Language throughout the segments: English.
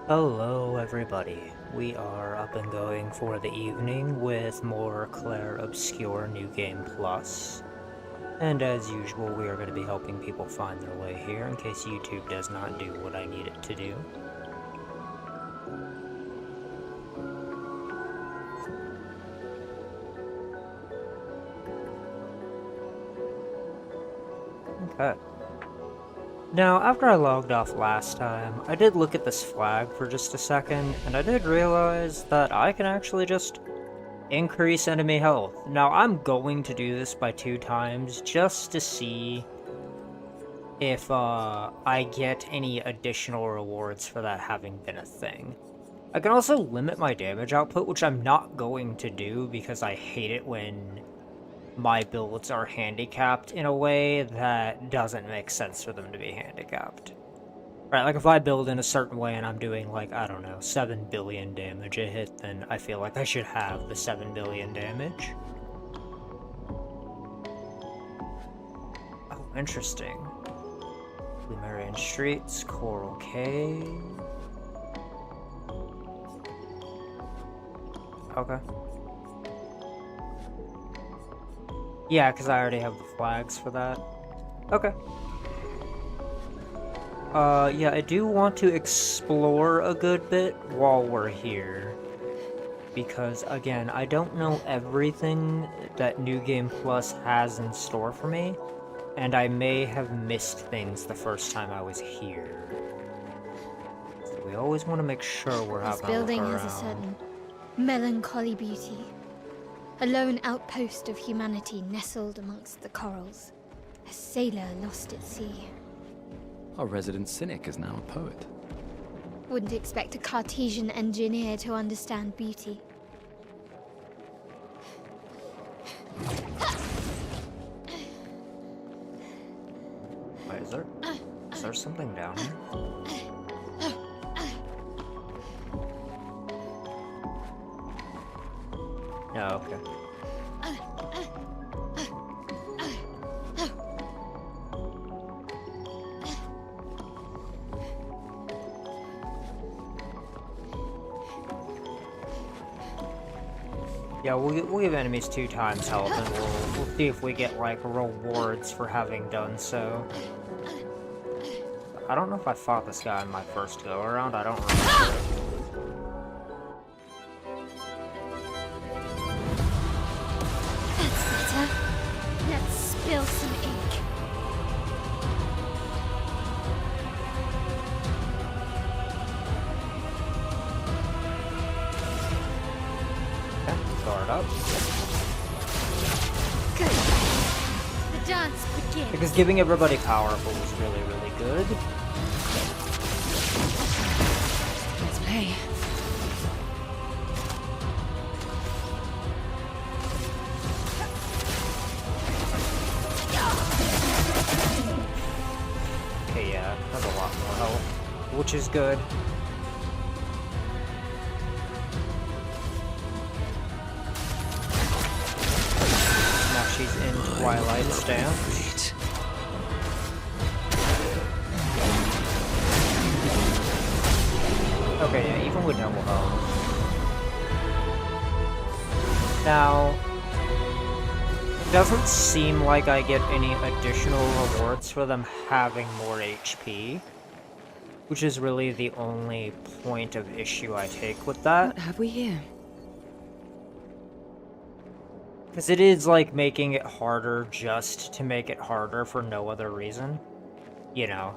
Hello everybody, we are up and going for the evening with more Clair Obscur New Game Plus. And as usual, we are going to be helping people find their way here in case YouTube does not do what I need it to do. Okay. Now, after I logged off last time, I did look at this flag for just a second, and I did realize that I can actually just increase enemy health. Now, I'm going to do this by 2 times just to see if I get any additional rewards for that having been a thing. I can also limit my damage output, which I'm not going to do because I hate it when my builds are handicapped in a way that doesn't make sense for them to be handicapped. Right, like if I build in a certain way and I'm doing like, I don't know, 7 billion damage a hit, then I feel like I should have the 7 billion damage. Oh, interesting. Lumerian Streets, Coral Cave. Okay. Yeah, because I already have the flags for that. Okay. Yeah, I do want to explore a good bit while we're here. Because, again, I don't know everything that New Game Plus has in store for me, and I may have missed things the first time I was here. So we always want to make sure we're having a look around. This building has a certain melancholy beauty. A lone outpost of humanity nestled amongst the corals. A sailor lost at sea. Our resident cynic is now a poet. Wouldn't expect a Cartesian engineer to understand beauty. Wait, is there something down here? No, okay. Yeah, we'll give enemies 2 times health, and we'll see if we get, like, rewards for having done so. I don't know if I fought this guy in my first go-around, I don't remember. That's better. Let's spill some ink. Guard up. Good. The dance begins. Because giving everybody powerful was really, really good. Let's play. Okay, yeah, that's a lot more health, which is good. Now she's in Twilight stance. Okay, yeah, even with double health. Now, it doesn't seem like I get any additional rewards for them having more HP, which is really the only point of issue I take with that. What have we here? Because it is like making it harder just to make it harder for no other reason, you know.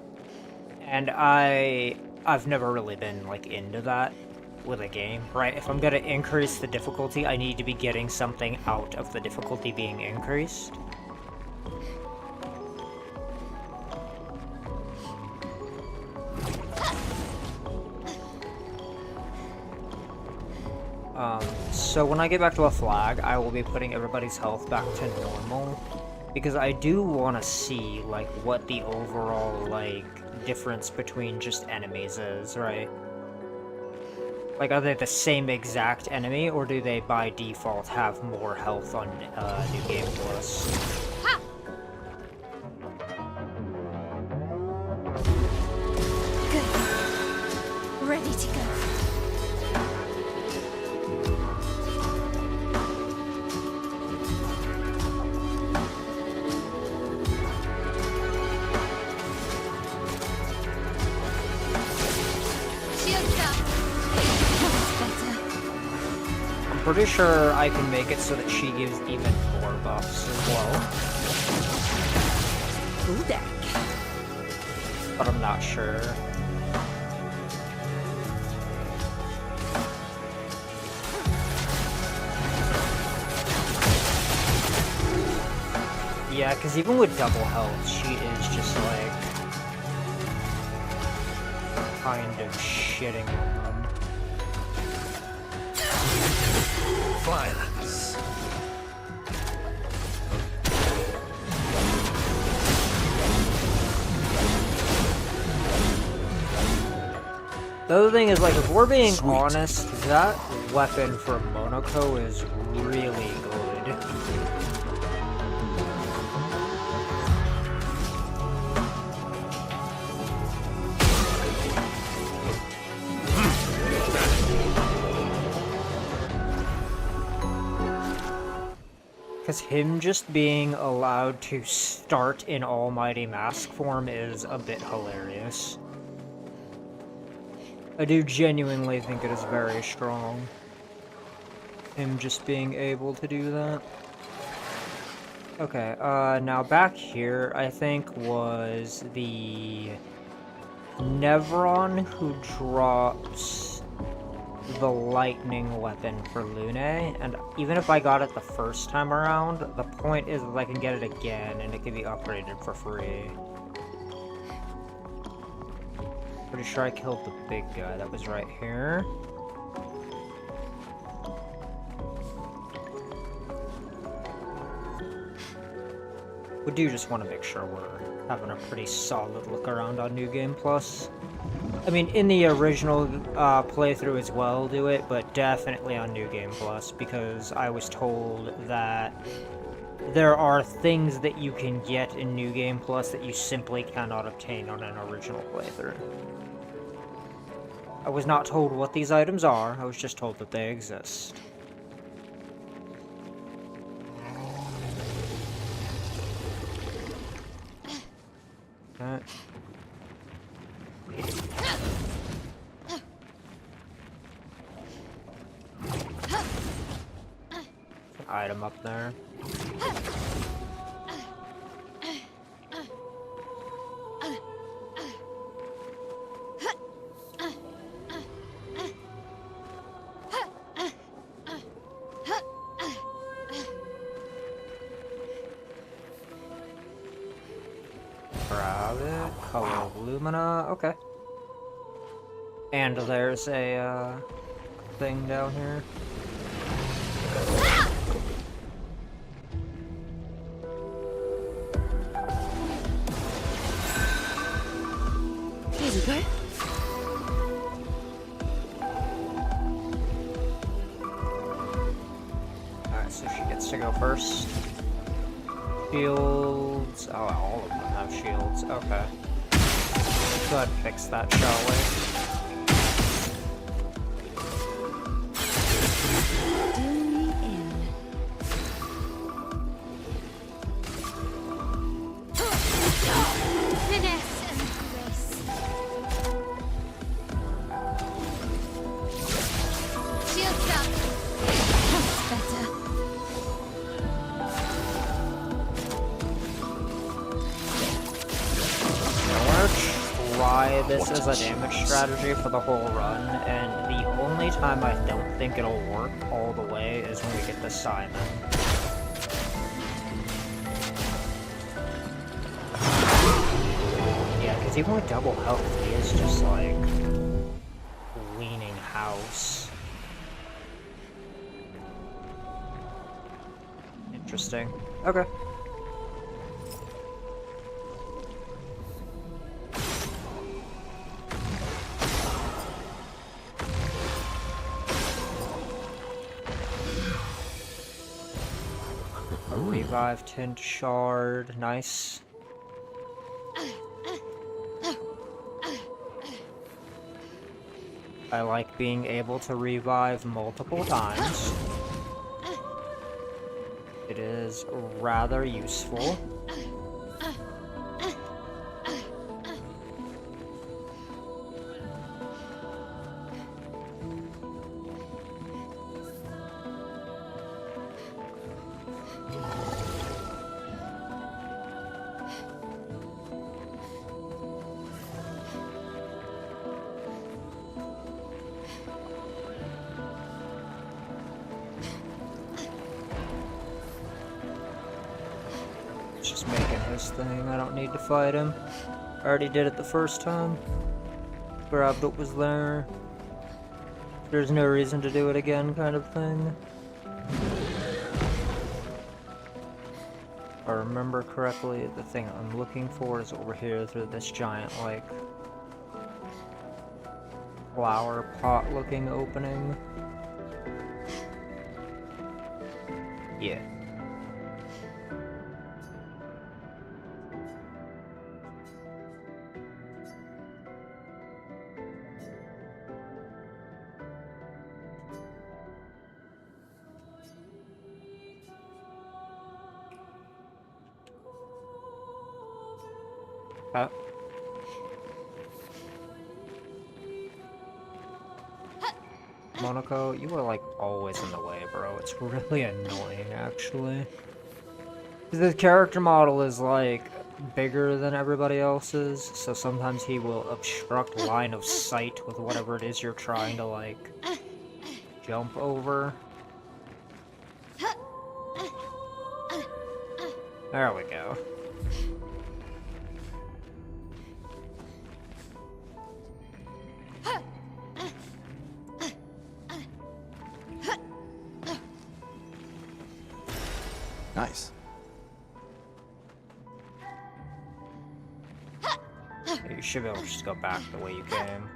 And I've never really been like into that with a game, right? If I'm gonna increase the difficulty, I need to be getting something out of the difficulty being increased. So when I get back to a flag, I will be putting everybody's health back to normal, because I do want to see, like, what the overall, like, difference between just enemies is, right? Like, are they the same exact enemy, or do they, by default, have more health on New Game Plus? Ha! Good. Ready Let it go. Shields up. That's better. I'm pretty sure I can make it so that she gives even more buffs as well, Full deck. but I'm not sure. Yeah, because even with double health, she is just like kind of shitting on them. Violence. The other thing is, like, if we're being Sweet. honest, that weapon for Monaco is really good. Because him just being allowed to start in Almighty Mask form is a bit hilarious. I do genuinely think it is very strong. Him just being able to do that. Okay, now back here, I think, was the Nevron who drops the lightning weapon for Lune, and even if I got it the first time around, the point is that I can get it again, and it can be upgraded for free. Pretty sure I killed the big guy that was right here. We do just want to make sure we're having a pretty solid look around on New Game Plus. I mean, in the original playthrough as well, do it, but definitely on New Game Plus, because I was told that there are things that you can get in New Game Plus that you simply cannot obtain on an original playthrough. I was not told what these items are, I was just told that they exist. Okay. An item up there. Grab it. Color of Lumina. Okay. And there's a thing down here. Here we go. Alright, so she gets to go first. Shields. Oh, all of them have shields. Okay. Go ahead and fix that, shall we? Finesse and grace. Shields up. That's better. I'm gonna try this as a damage strategy for the whole run, and the only time I don't think it'll work all the way is when we get the Simon. Yeah, because even with double health, he is just like leaning house. Interesting. Okay. Revive Tint Shard, nice. I like being able to revive multiple times. It is rather useful. Just making his thing. I don't need to fight him. I already did it the first time. Grabbed what was there. There's no reason to do it again, kind of thing. If I remember correctly, the thing I'm looking for is over here through this giant, like, flower pot looking opening. Yeah. Monaco, you are like always in the way, bro. It's really annoying, actually. The character model is like bigger than everybody else's, so sometimes he will obstruct line of sight with whatever it is you're trying to like jump over. There we go. Nice. You should be able to just go back the way you came.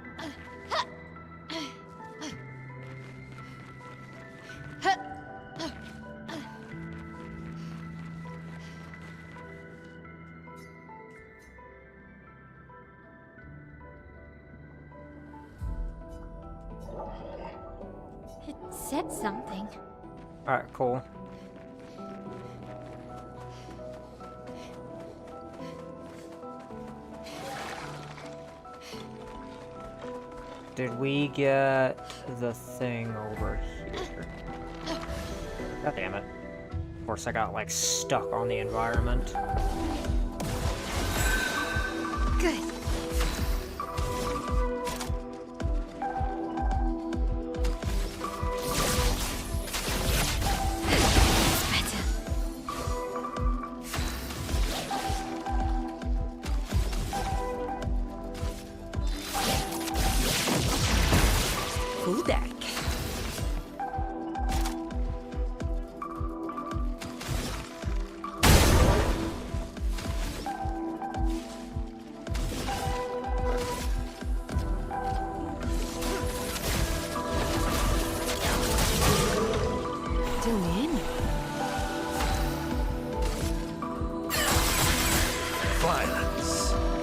It said something. Alright, cool. Did we get the thing over here? God damn it. Of course I got like stuck on the environment. Good.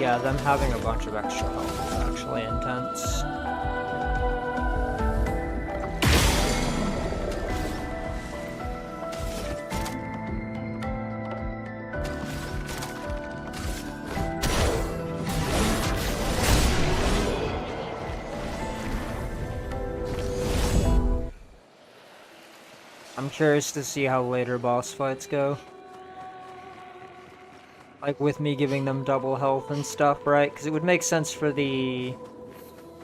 Yeah, them having a bunch of extra health is actually intense. I'm curious to see how later boss fights go. Like, with me giving them double health and stuff, right? Because it would make sense for the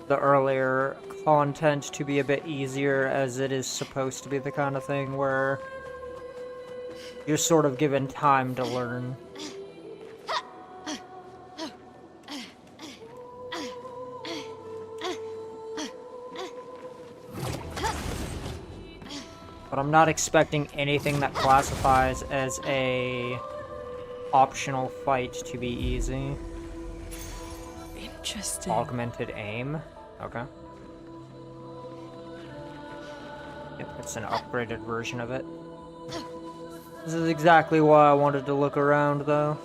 earlier content to be a bit easier, as it is supposed to be the kind of thing where you're sort of given time to learn. But I'm not expecting anything that classifies as a optional fight to be easy. Interesting. Augmented aim. Okay. Yep, it's an upgraded version of it. This is exactly why I wanted to look around, though.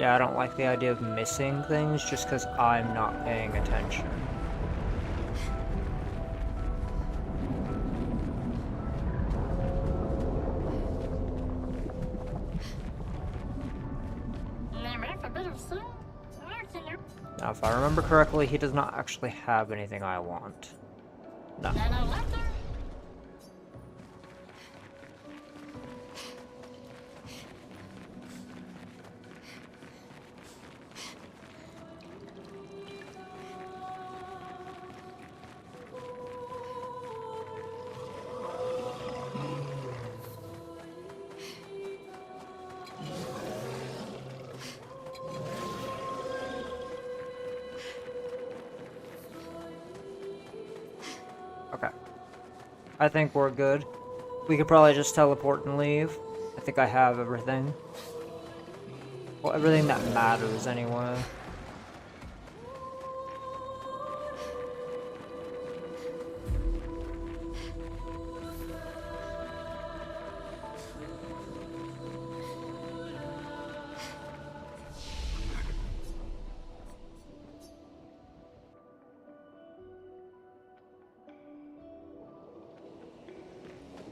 Yeah, I don't like the idea of missing things just because I'm not paying attention. Now, if I remember correctly, he does not actually have anything I want. No. Okay. I think we're good. We could probably just teleport and leave. I think I have everything. Well, everything that matters anyway.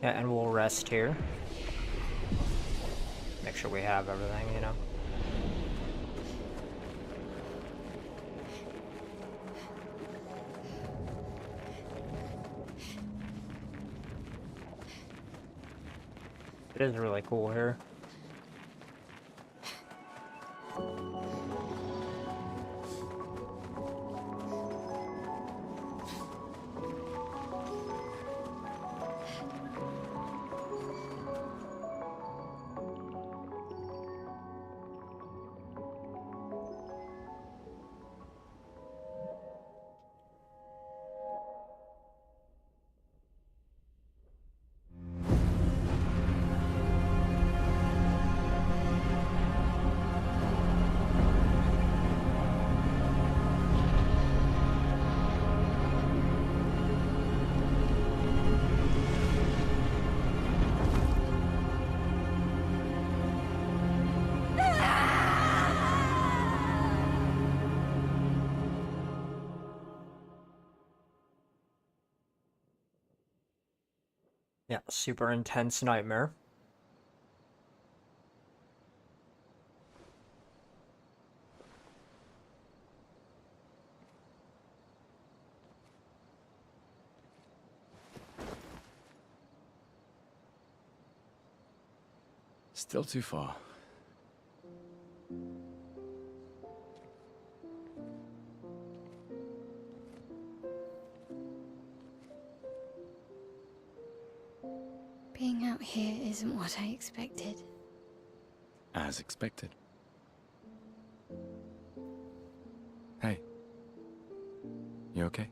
Yeah, and we'll rest here. Make sure we have everything, you know. It is really cool here. Yeah, super intense nightmare. Still too far. Being out here isn't what I expected. As expected. Hey. You okay?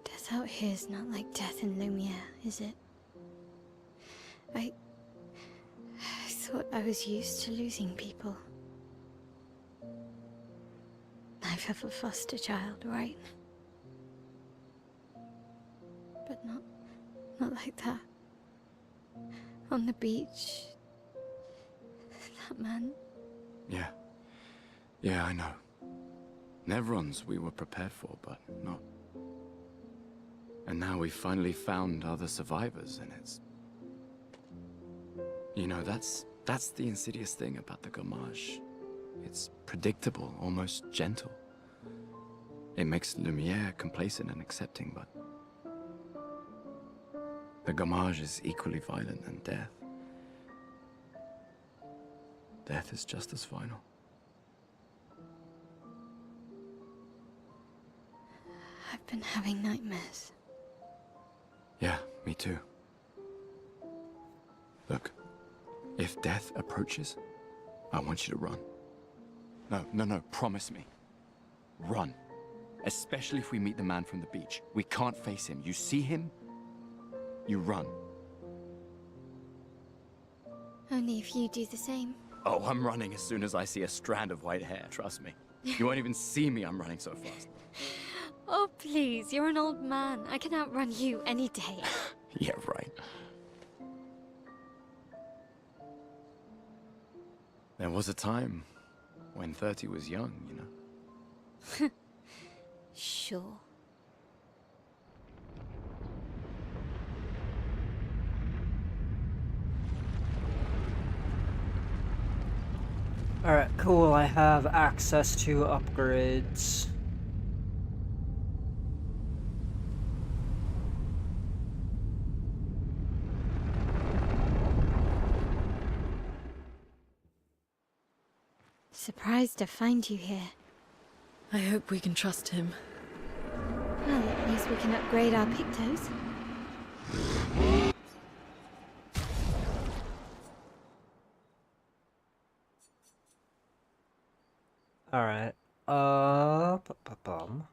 Death out here's not like death in Lumiere, is it? I thought I was used to losing people. I've have a foster child, right? But not like that. On the beach. That man. Yeah. Yeah, I know. Nevrons we were prepared for, but not. And now we've finally found other survivors, and it's... You know, that's the insidious thing about the Gommage. It's predictable, almost gentle. It makes Lumiere complacent and accepting, but... The Gommage is equally violent than death. Death is just as final. I've been having nightmares. Yeah, me too. Look, if death approaches, I want you to run. No, promise me. Run. Especially if we meet the man from the beach. We can't face him. You see him, you run. Only if you do the same. Oh, I'm running as soon as I see a strand of white hair, trust me. You won't even see me, I'm running so fast. Oh, please, you're an old man. I can outrun you any day. Yeah, right. There was a time when 30 was young, you know? Sure. Alright, cool, I have access to upgrades. Surprised to find you here. I hope we can trust him. Well, at least we can upgrade our Pictos. Alright, bum.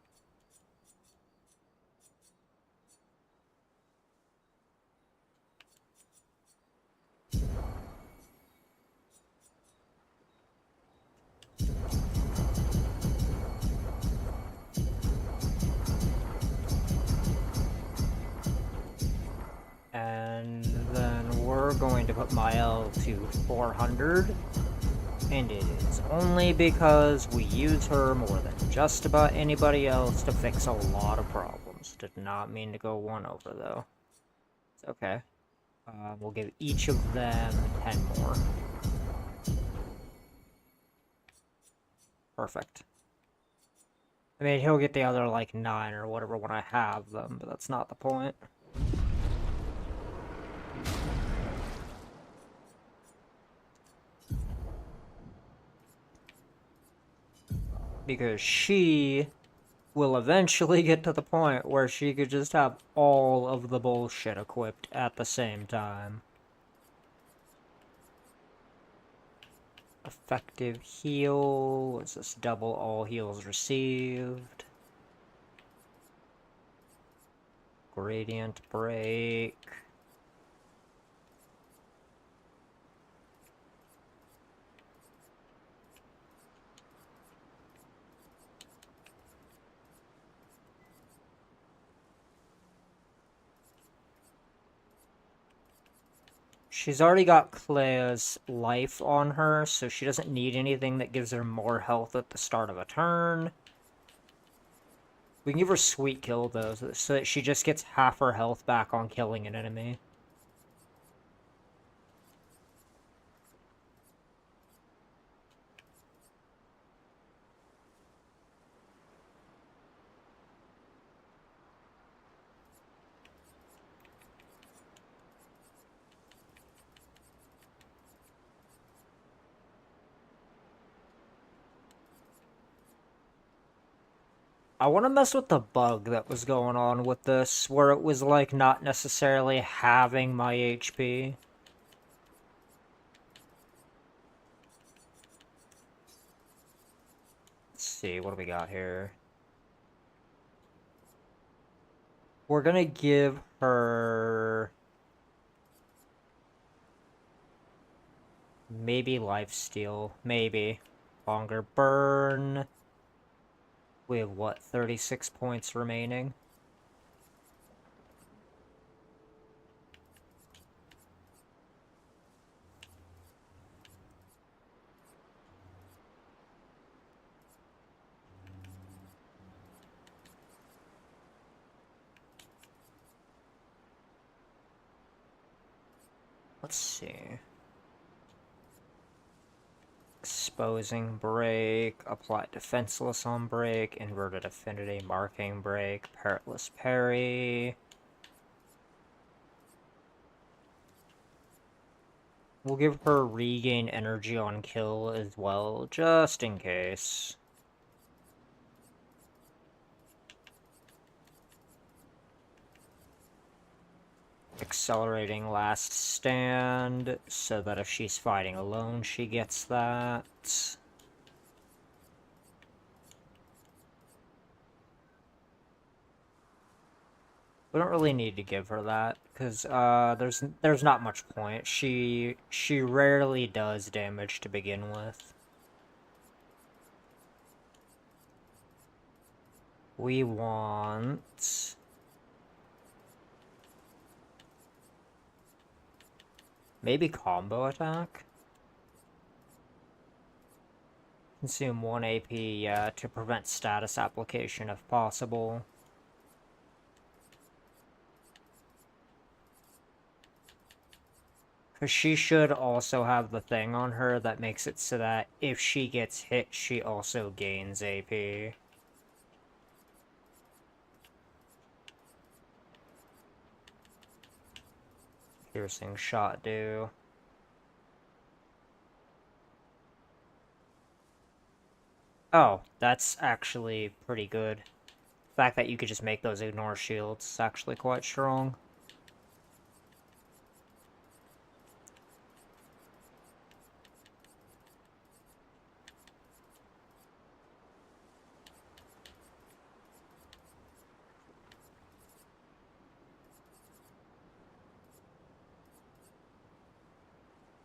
And then we're going to put my L to 400. And it is only because we use her more than just about anybody else to fix a lot of problems. Did not mean to go one over, though. It's okay. We'll give each of them 10 more. Perfect. I mean, he'll get the other, like, 9 or whatever when I have them, but that's not the point. Because she will eventually get to the point where she could just have all of the bullshit equipped at the same time. Effective heal. What's this? Double all heals received. Gradient break. She's already got Claire's life on her, so she doesn't need anything that gives her more health at the start of a turn. We can give her Sweet Kill, though, so that she just gets half her health back on killing an enemy. I want to mess with the bug that was going on with this, where it was, like, not necessarily having my HP. Let's see, what do we got here? We're gonna give her... maybe lifesteal, maybe. Longer burn... We have, what, 36 points remaining? Let's see. Exposing break, apply defenseless on break, inverted affinity marking break, peritless parry. We'll give her regain energy on kill as well, just in case. Accelerating last stand, so that if she's fighting alone, she gets that. We don't really need to give her that, because there's not much point. She rarely does damage to begin with. We want... maybe combo attack? Consume 1 AP, to prevent status application if possible. Because she should also have the thing on her that makes it so that if she gets hit, she also gains AP. Piercing shot do. Oh, that's actually pretty good. The fact that you could just make those ignore shields is actually quite strong.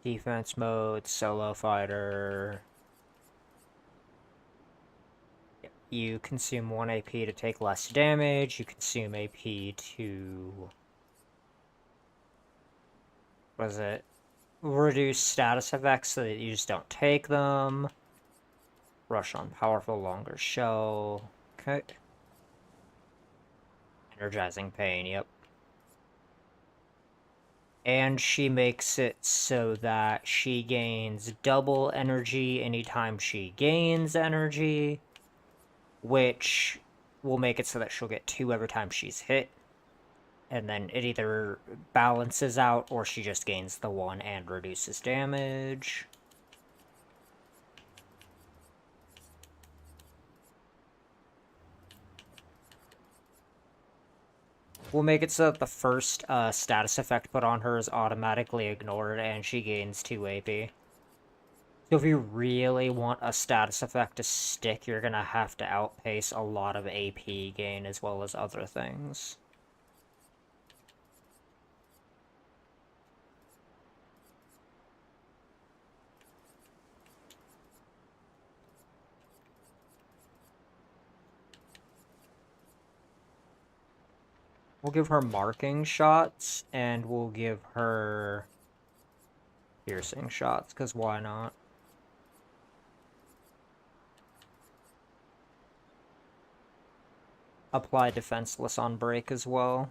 Defense mode, solo fighter. You consume 1 AP to take less damage. You consume AP to... what is it? Reduce status effects so that you just don't take them. Rush on powerful, longer shell. Okay. Energizing pain, yep. And she makes it so that she gains double energy anytime she gains energy, which will make it so that she'll get 2 every time she's hit. And then it either balances out or she just gains the 1 and reduces damage. We'll make it so that the first status effect put on her is automatically ignored and she gains 2 AP. So if you really want a status effect to stick, you're gonna have to outpace a lot of AP gain as well as other things. We'll give her marking shots, and we'll give her piercing shots, because why not? Apply defenseless on break as well.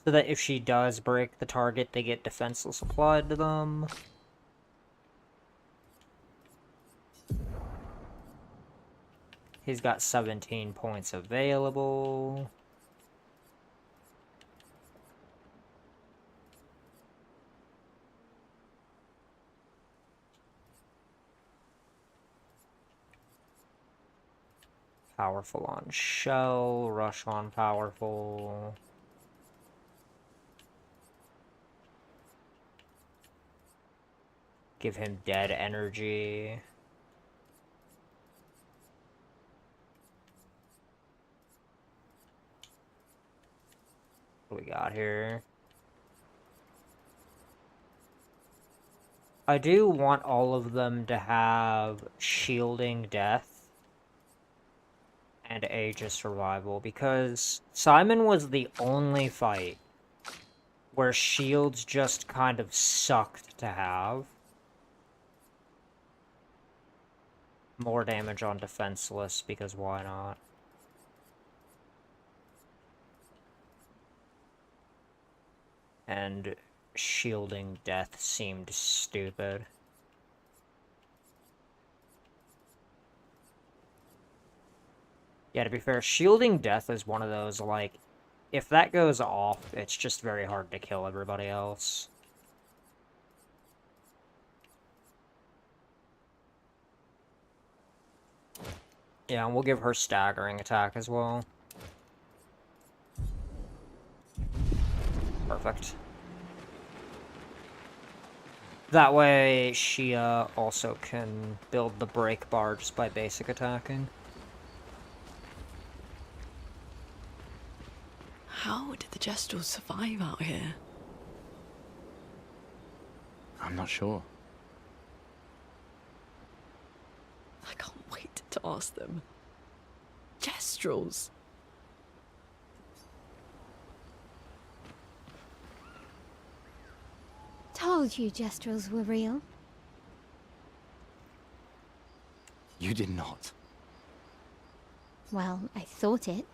So that if she does break the target, they get defenseless applied to them. He's got 17 points available. Powerful on shell, rush on powerful. Give him dead energy. What do we got here? I do want all of them to have shielding death and Aegis survival, because Simon was the only fight where shields just kind of sucked to have. More damage on defenseless, because why not? And shielding death seemed stupid. Yeah, to be fair, shielding death is one of those, like, if that goes off, it's just very hard to kill everybody else. Yeah, and we'll give her staggering attack as well. Perfect. That way, she also can build the break bar just by basic attacking. How did the Jestrels survive out here? I'm not sure. I can't wait to ask them. Jestrels! Told you Jestrels were real. You did not. Well, I thought it.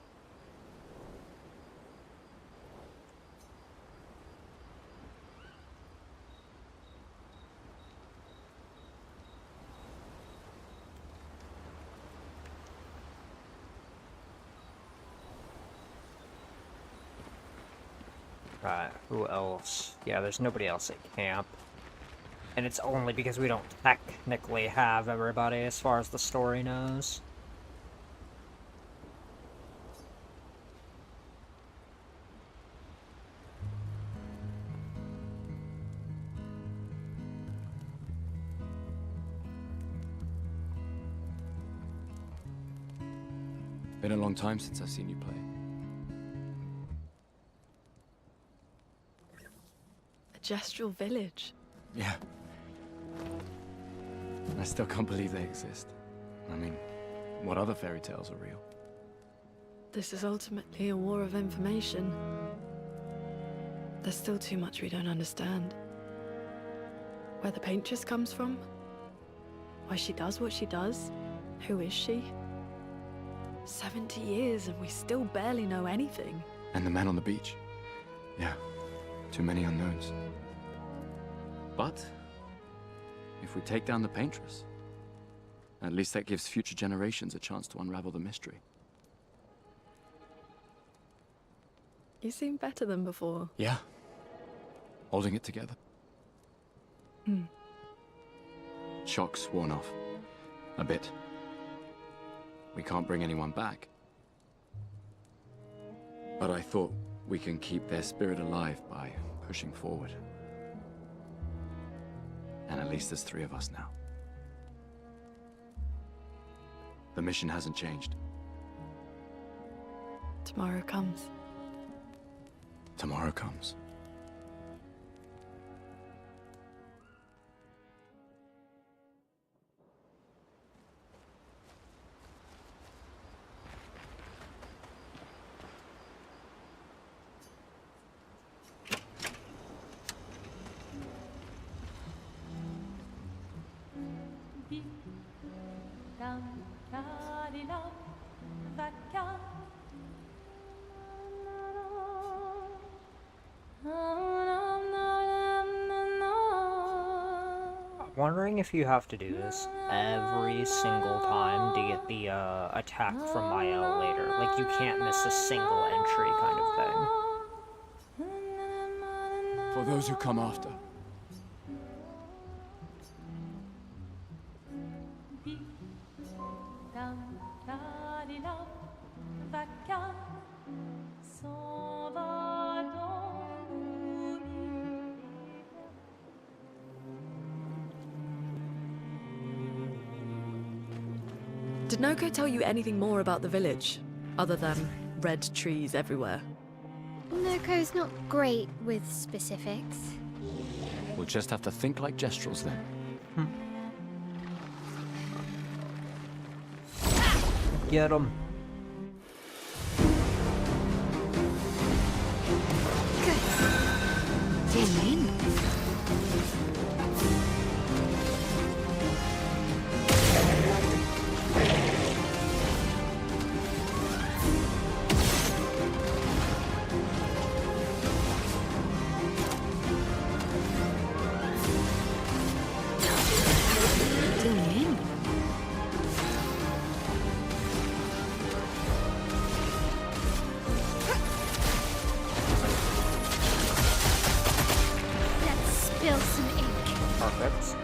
Right, who else? Yeah, there's nobody else at camp. And it's only because we don't technically have everybody as far as the story knows. Been a long time since I've seen you play. A gestural village. Yeah. I still can't believe they exist. I mean, what other fairy tales are real? This is ultimately a war of information. There's still too much we don't understand. Where the paintress comes from? Why she does what she does? Who is she? 70 years and we still barely know anything. And the man on the beach. Yeah, too many unknowns. But if we take down the paintress, at least that gives future generations a chance to unravel the mystery. You seem better than before. Yeah. Holding it together. Shock's worn off. A bit. We can't bring anyone back. But I thought we can keep their spirit alive by pushing forward. And at least there's 3 of us now. The mission hasn't changed. Tomorrow comes. Tomorrow comes. Wondering if you have to do this every single time to get the attack from Mael later. Like, you can't miss a single entry kind of thing. For those who come after. Did Noko tell you anything more about the village, other than red trees everywhere? Noko's not great with specifics. We'll just have to think like Gestrels then. Get him. Perfect.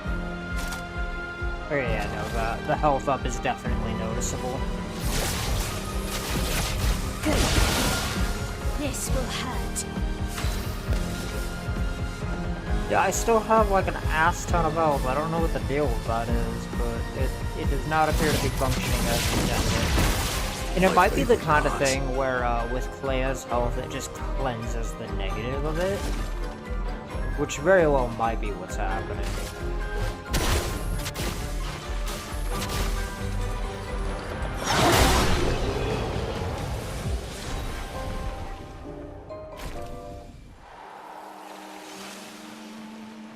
Okay, yeah, no, the health up is definitely noticeable. Good. This will hurt. Yeah, I still have like an ass ton of health. I don't know what the deal with that is, but it does not appear to be functioning as intended. And it might be the kind of thing where with Clair's health, it just cleanses the negative of it. Which very well might be what's happening.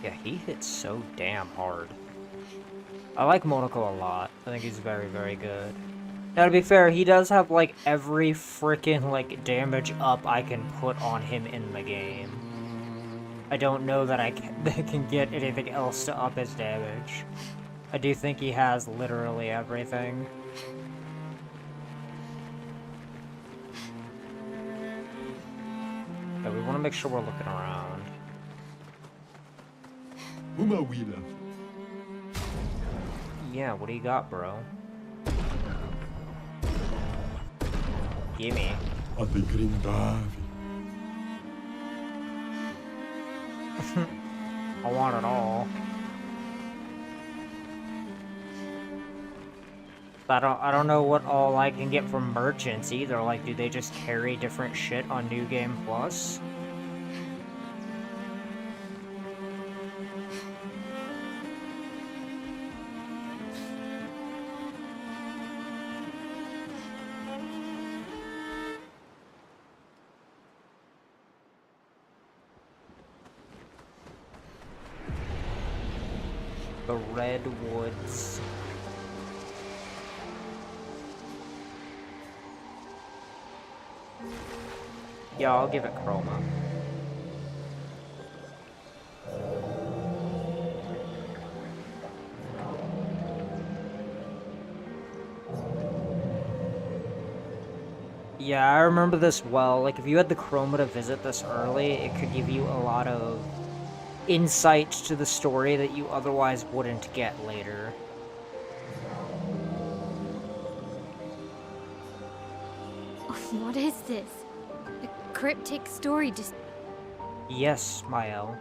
Yeah, he hits so damn hard. I like Monaco a lot. I think he's very, very good. Now, to be fair, he does have, like, every freaking, like, damage up I can put on him in the game. I don't know that I can get anything else to up his damage. I do think he has literally everything. Yeah, we want to make sure we're looking around. Yeah, what do you got, bro? Gimme. I want it all. I don't know what all I can get from merchants either. Like, do they just carry different shit on New Game Plus? The Redwoods. Yeah, I'll give it Chroma. Yeah, I remember this well. Like, if you had the Chroma to visit this early, it could give you a lot of insight to the story that you otherwise wouldn't get later. What is this? A cryptic story just... Yes, Mael.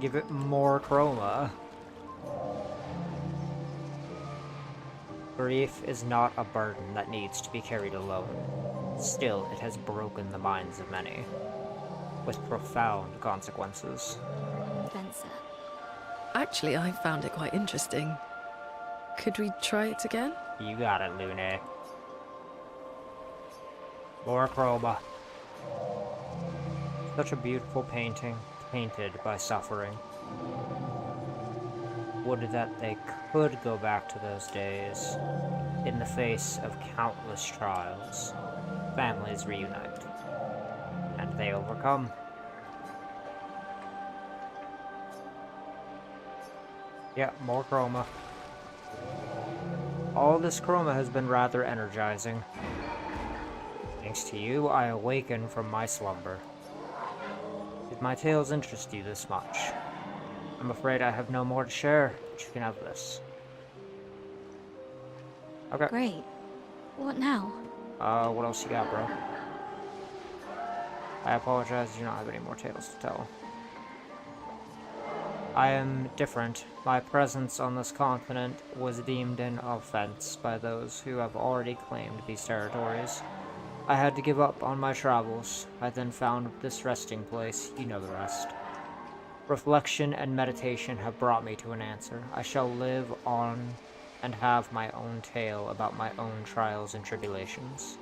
Give it more Chroma. Grief is not a burden that needs to be carried alone. Still, it has broken the minds of many, with profound consequences. Spencer. Actually, I found it quite interesting. Could we try it again? You got it, Lune. More Chroma. Such a beautiful painting, painted by suffering. Would that they could go back to those days. In the face of countless trials, families reunite, and they overcome. Yeah, more Chroma. All this Chroma has been rather energizing. Thanks to you, I awaken from my slumber. Did my tales interest you this much? I'm afraid I have no more to share, but you can have this. Okay. Great. What now? What else you got, bro? I apologize, I do not have any more tales to tell. I am different. My presence on this continent was deemed an offense by those who have already claimed these territories. I had to give up on my travels. I then found this resting place. You know the rest. Reflection and meditation have brought me to an answer. I shall live on and have my own tale about my own trials and tribulations.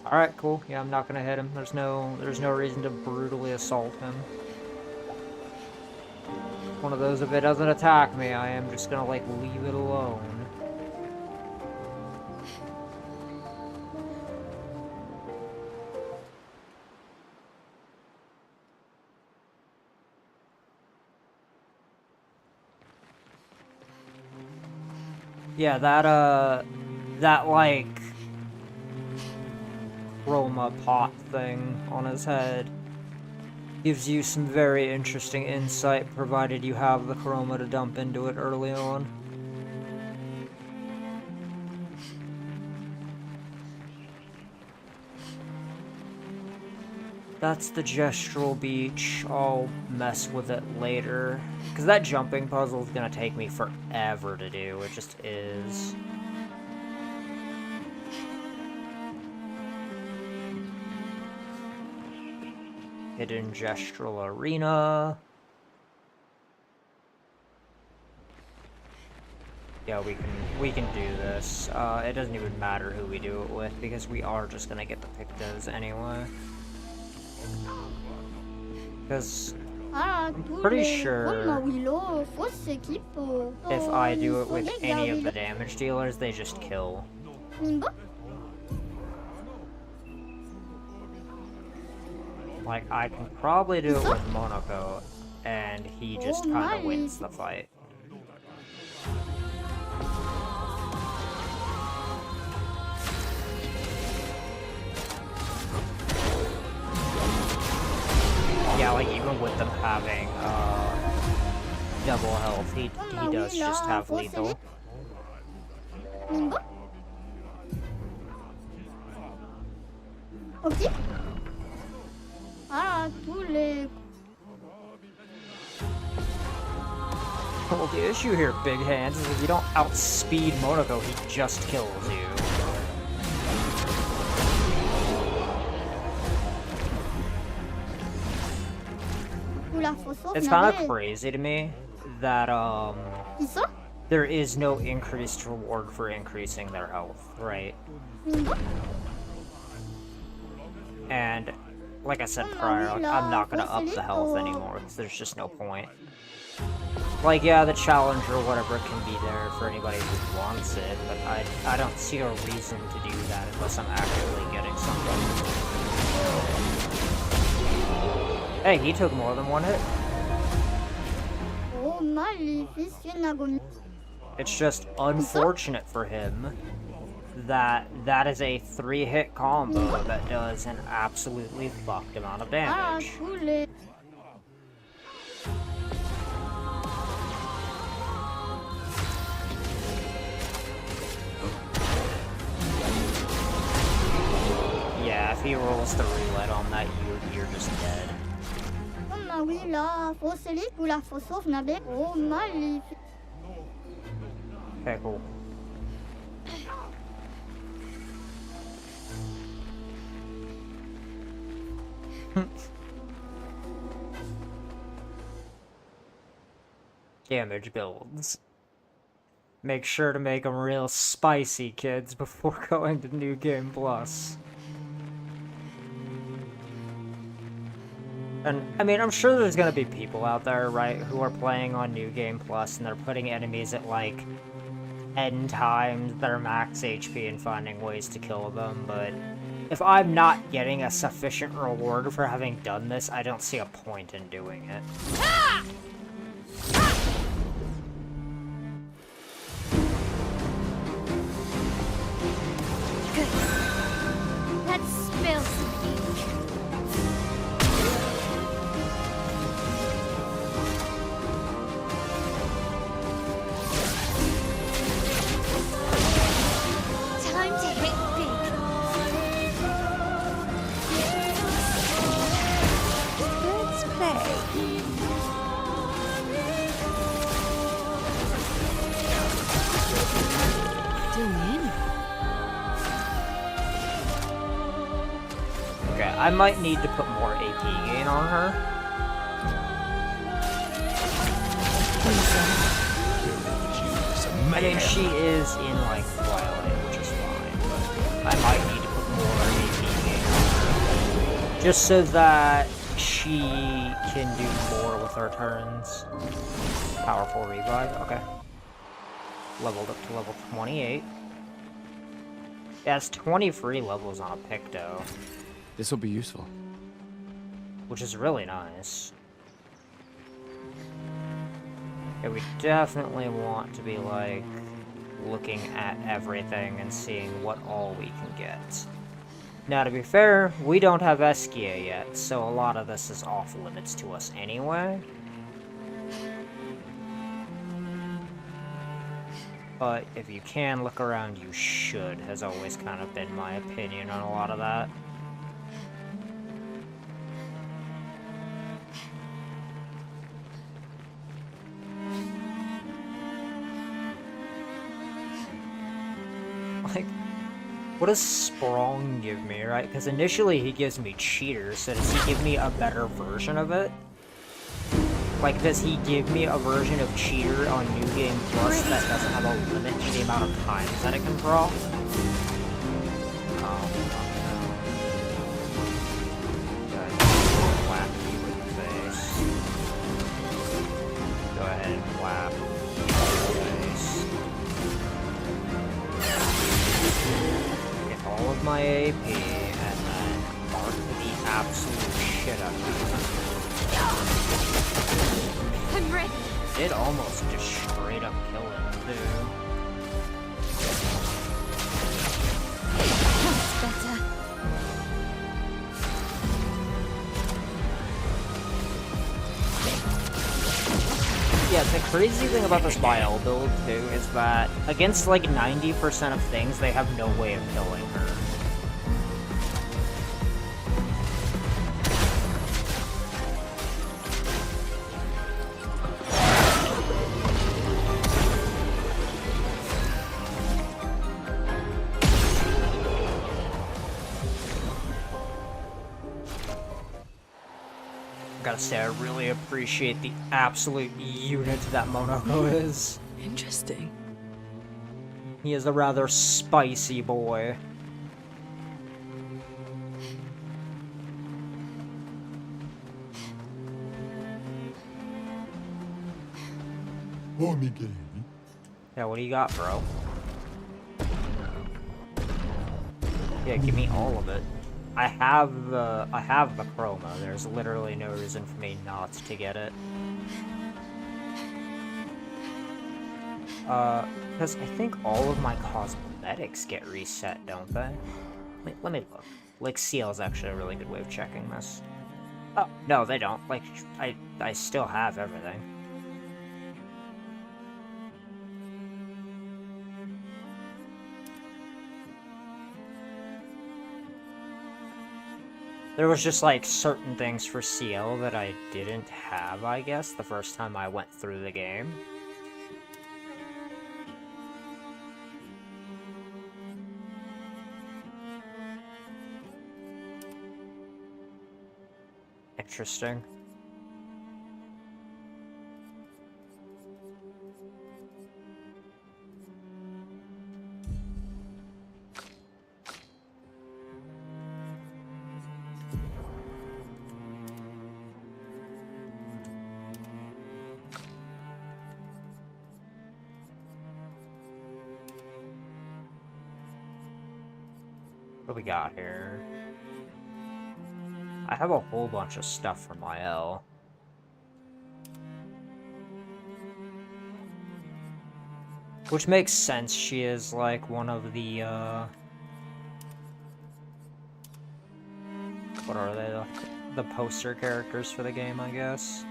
Alright, cool. Yeah, I'm not gonna hit him. There's no reason to brutally assault him. One of those, if it doesn't attack me, I am just gonna, like, leave it alone. Yeah, that, like, chroma pot thing on his head gives you some very interesting insight, provided you have the chroma to dump into it early on. That's the gestural beach. I'll mess with it later. Because that jumping puzzle is going to take me forever to do. It just is. Hidden gestural arena. Yeah, we can do this. It doesn't even matter who we do it with, because we are just going to get to pick those anyway. Because I'm pretty sure if I do it with any of the damage dealers, they just kill. Like, I can probably do it with Monoko, and he just kind of wins the fight. Yeah, like, even with them having, double health, he does just have lethal. Ok. Well, the issue here, Big Hands, is if you don't outspeed Monoko, he just kills you. It's kind of crazy to me that, there is no increased reward for increasing their health, right? And, like I said prior, like, I'm not gonna up the health anymore, because there's just no point. Like, yeah, the challenge or whatever can be there for anybody who wants it, but I don't see a reason to do that unless I'm actually getting something. Hey, he took more than one hit. It's just unfortunate for him that that is a 3-hit combo that does an absolutely fucked amount of damage. Yeah, if he rolls the roulette on that, you're just dead. Okay, cool. Damage builds. Make sure to make them real spicy, kids, before going to New Game Plus. And, I mean, I'm sure there's gonna be people out there, right, who are playing on New Game Plus and they're putting enemies at, like, N times their max HP and finding ways to kill them, but if I'm not getting a sufficient reward for having done this, I don't see a point in doing it. Good. Let's spill some ink. Time to hit big. Let's play. Okay, I might need to put more AP gain on her. I mean, she is in, like, Twilight, which is fine, but I might need to put more AP gain on her. Just so that she can do more with her turns. Powerful revive, okay. Leveled up to level 28. Yeah, it's 20 free levels on a Picto, This will be useful. which is really nice. Yeah, we definitely want to be, like, looking at everything and seeing what all we can get. Now, to be fair, we don't have Eskia yet, so a lot of this is off limits to us anyway. But if you can look around, you should, has always kind of been my opinion on a lot of that. Like, what does Sprong give me, right? Because initially he gives me Cheater, so does he give me a better version of it? Like, does he give me a version of Cheater on New Game Plus that doesn't have a limit to the amount of times that it can draw? Oh, no. Whack you in the face. my AP and then mark the absolute shit out of it. I'm ready. It almost just straight up kill him, too. That's better. Yeah, the crazy thing about this Biel build, too, is that against like 90% of things, they have no way of killing her. Gotta say, I really appreciate the absolute unit that Monoko is. Interesting. He is a rather spicy boy. Yeah, what do you got, bro? Yeah, give me all of it. I have the chroma. There's literally no reason for me not to get it. Because I think all of my cosmetics get reset, don't they? Let me look. Like, CL is actually a really good way of checking this. Oh, no, they don't. Like, I still have everything. There was just, like, certain things for CL that I didn't have, I guess, the first time I went through the game. Interesting. What do we got here? I have a whole bunch of stuff for my L. Which makes sense, she is like one of the, what are they? The poster characters for the game, I guess.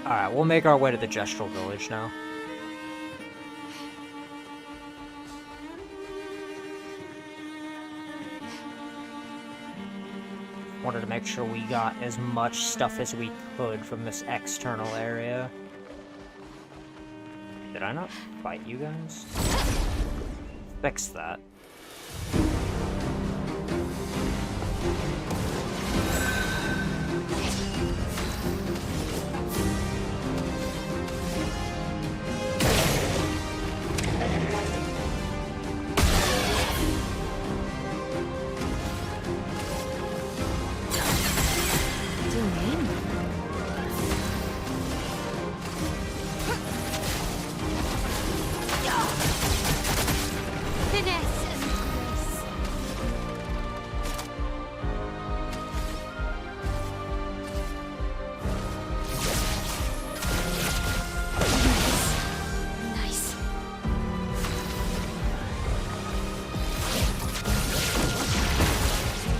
Alright, we'll make our way to the Gestural Village now. Wanted to make sure we got as much stuff as we could from this external area. Did I not fight you guys? Fix that.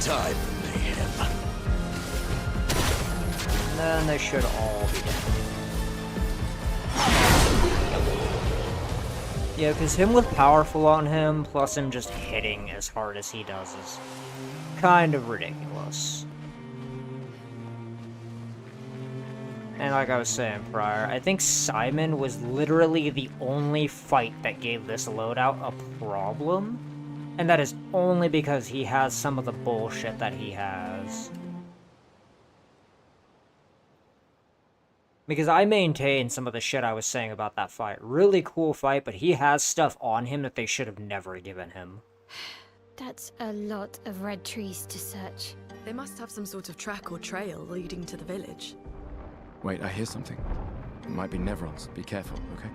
Time for mayhem. And then they should all be dead. Yeah, because him with powerful on him, plus him just hitting as hard as he does is kind of ridiculous. And like I was saying prior, I think Simon was literally the only fight that gave this loadout a problem. And that is only because he has some of the bullshit that he has. Because I maintain some of the shit I was saying about that fight. Really cool fight, but he has stuff on him that they should have never given him. That's a lot of red trees to search. They must have some sort of track or trail leading to the village. Wait, I hear something. It might be Nevrons. Be careful, okay?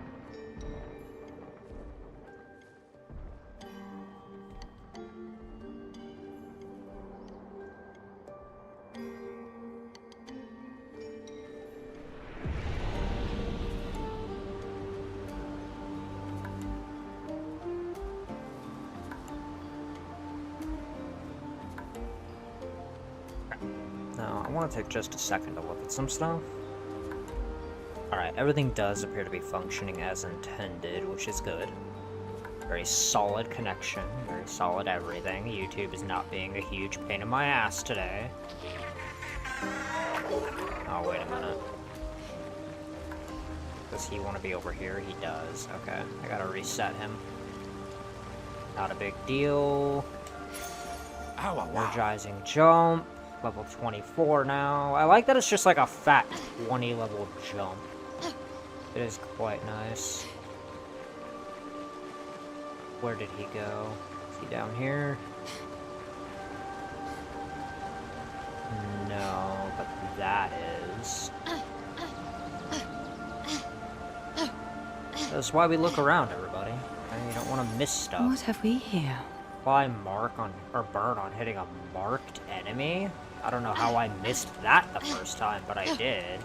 Now, I want to take just a second to look at some stuff. Alright, everything does appear to be functioning as intended, which is good. Very solid connection, very solid everything. YouTube is not being a huge pain in my ass today. Oh, wait a minute. Does he want to be over here? He does. Okay, I gotta reset him. Not a big deal. Energizing jump. Level 24 now. I like that it's just like a fat 20 level jump. It is quite nice. Where did he go? Is he down here? No, but that is. That's why we look around, everybody. You don't want to miss stuff. What have we here? Apply mark on, or burn on hitting a marked enemy? I don't know how I missed that the first time, but I did.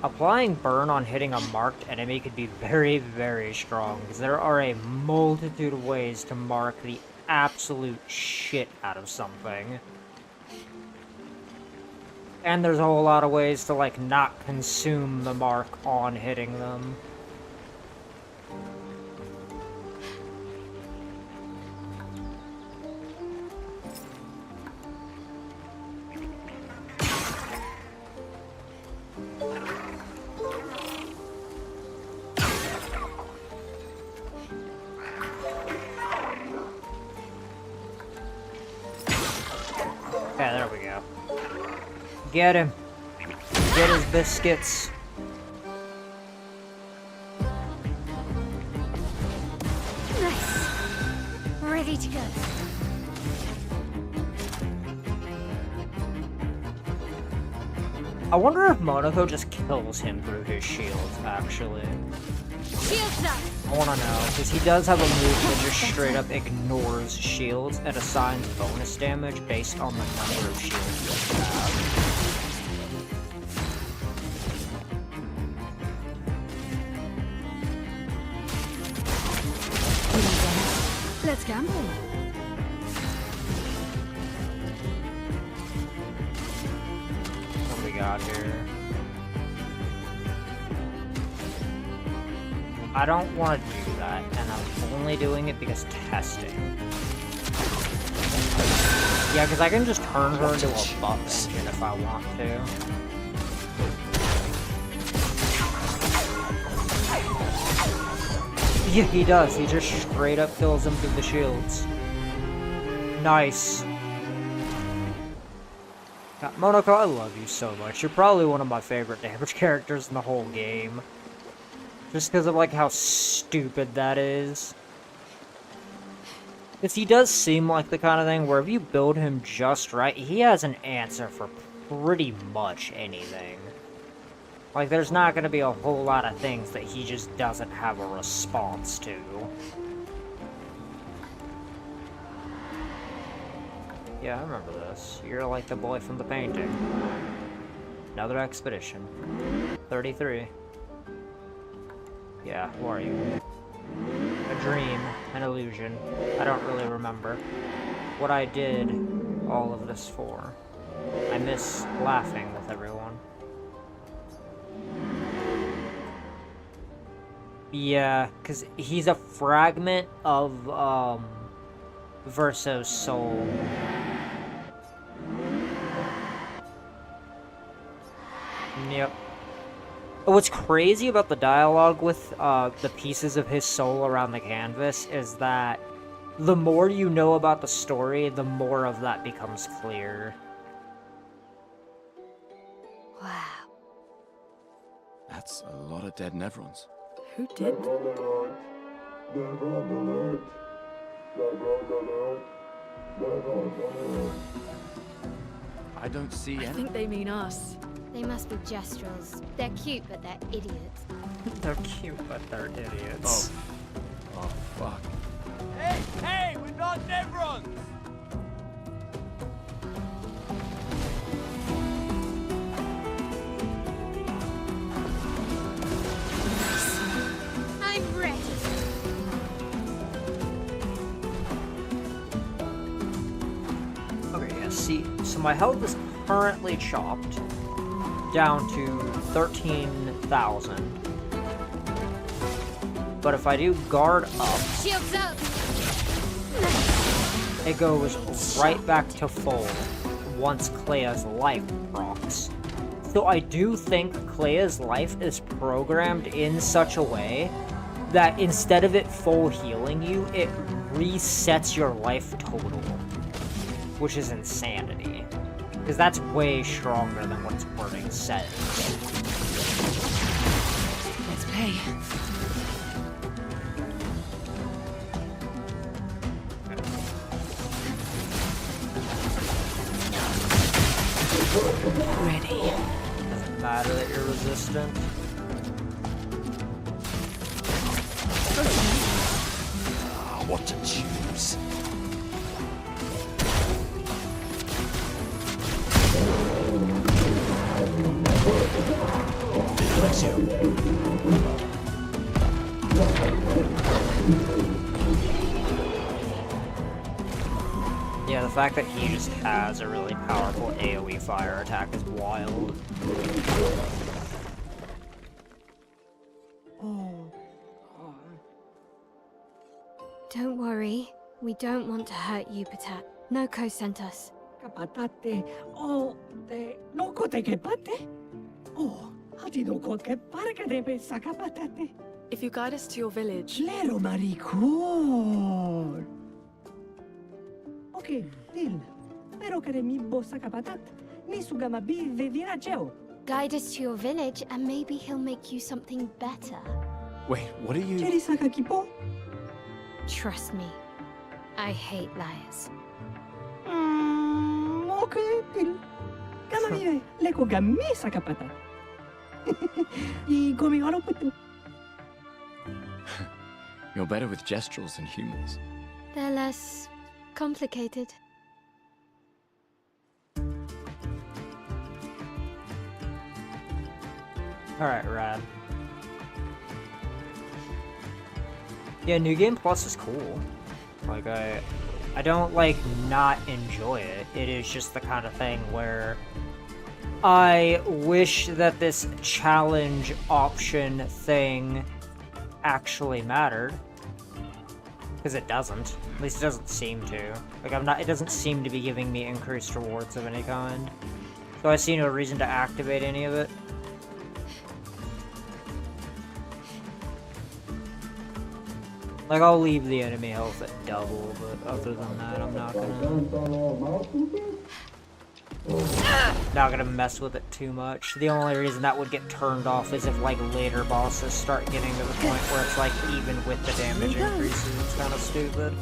Applying burn on hitting a marked enemy could be very, very strong, because there are a multitude of ways to mark the absolute shit out of something. And there's a whole lot of ways to, like, not consume the mark on hitting them. Okay, there we go. Get him. Get his biscuits. Nice. Ready to go. I wonder if Monaco just kills him through his shields, actually. Shields up. I wanna know, because he does have a move that just straight up ignores shields and assigns bonus damage based on the number of shields you have. Let's gamble. What do we got here? I don't want to do that, and I'm only doing it because testing. Yeah, because I can just turn her into a buff engine if I want to. Yeah, he does. He just straight up kills him through the shields. Nice. God, Monaco, I love you so much. You're probably one of my favorite damage characters in the whole game. Just because of, like, how stupid that is. Because he does seem like the kind of thing where if you build him just right, he has an answer for pretty much anything. Like, there's not going to be a whole lot of things that he just doesn't have a response to. Yeah, I remember this. You're like the boy from the painting. Another expedition. 33. Yeah, who are you? A dream, an illusion. I don't really remember what I did all of this for. I miss laughing with everyone. Yeah, because he's a fragment of, Verso's soul. Yep. What's crazy about the dialogue with, the pieces of his soul around the canvas is that the more you know about the story, the more of that becomes clear. Wow. That's a lot of dead Nevrons. Who did? I don't see I any. think they mean us. They must be Gestrels. They're cute, but they're idiots. They're cute, but they're idiots. Oh, fuck. Hey, we're not Nevrons! I'm ready. Okay, yeah, see, so my health is currently chopped down to 13,000. But if I do guard up, Shields up! it goes right back to full once Claire's life procs. So I do think Claire's life is programmed in such a way that instead of it full healing you, it resets your life total. Which is insanity. Because that's way stronger than what its wording says. Let's play. Ready. Doesn't matter that you're resistant. What to choose? Bless you. Yeah, the fact that he just has a really powerful AoE fire attack is wild. Don't worry. We don't want to hurt you, Patat. Noko sent us. Kapatate, o te noko te kepate? O, hati noko ke parakadepe sakapatate? If you guide us to your village, Claro maricón. Okay, Dil. Pero que mi bosa kapatat. Ni sugama bi de dirajeo. Guide us to your village, and maybe he'll make you something better. Wait, what are you? Cheri sakakipo? Trust me. I hate liars. Okay, Dil. Kama vive, leko gami sakapata. Y gomigaro putu. You're better with gestrels than humans. They're less complicated. Alright, rad. Yeah, New Game Plus is cool. Like, I don't, like, not enjoy it. It is just the kind of thing where I wish that this challenge option thing actually mattered. Because it doesn't. At least it doesn't seem to. Like, it doesn't seem to be giving me increased rewards of any kind. So I see no reason to activate any of it. Like, I'll leave the enemy health at double, but other than that, I'm not gonna mess with it too much. The only reason that would get turned off is if, like, later bosses start getting to the point where it's, like, even with the damage increases, it's kind of stupid.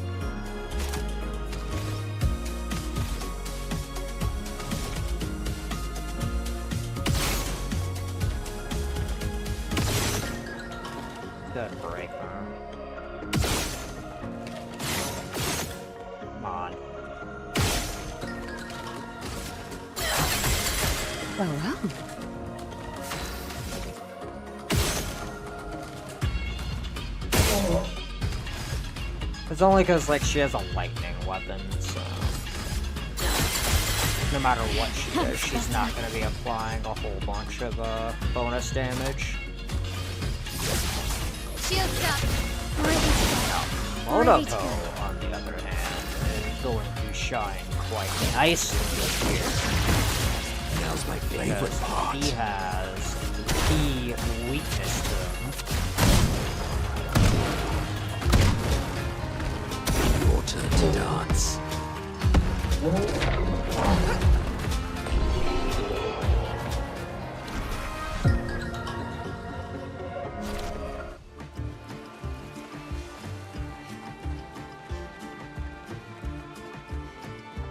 Good break, huh? Come on. Well, well. It's only because, like, she has a lightning weapon, so... No matter what she does, she's not going to be applying a whole bunch of, bonus damage. Shields up! Monaco, on the other hand, is going to shine quite nicely here. Now's my favorite Because part. he has key weakness to him. Your turn to dance.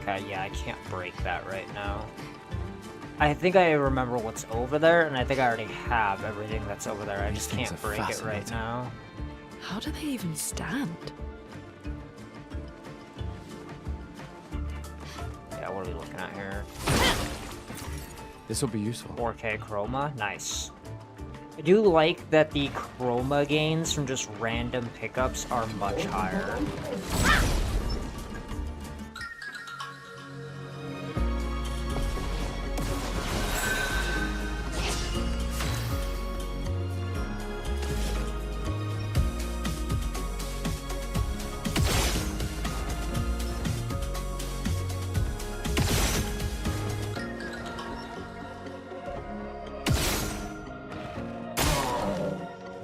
Okay, yeah, I can't break that right now. I think I remember what's over there, and I think I already have everything that's over there. I These just things can't are break it right fascinating. now. How do they even stand? Yeah, what are we looking at here? This will be useful. 4K chroma? Nice. I do like that the chroma gains from just random pickups are much higher.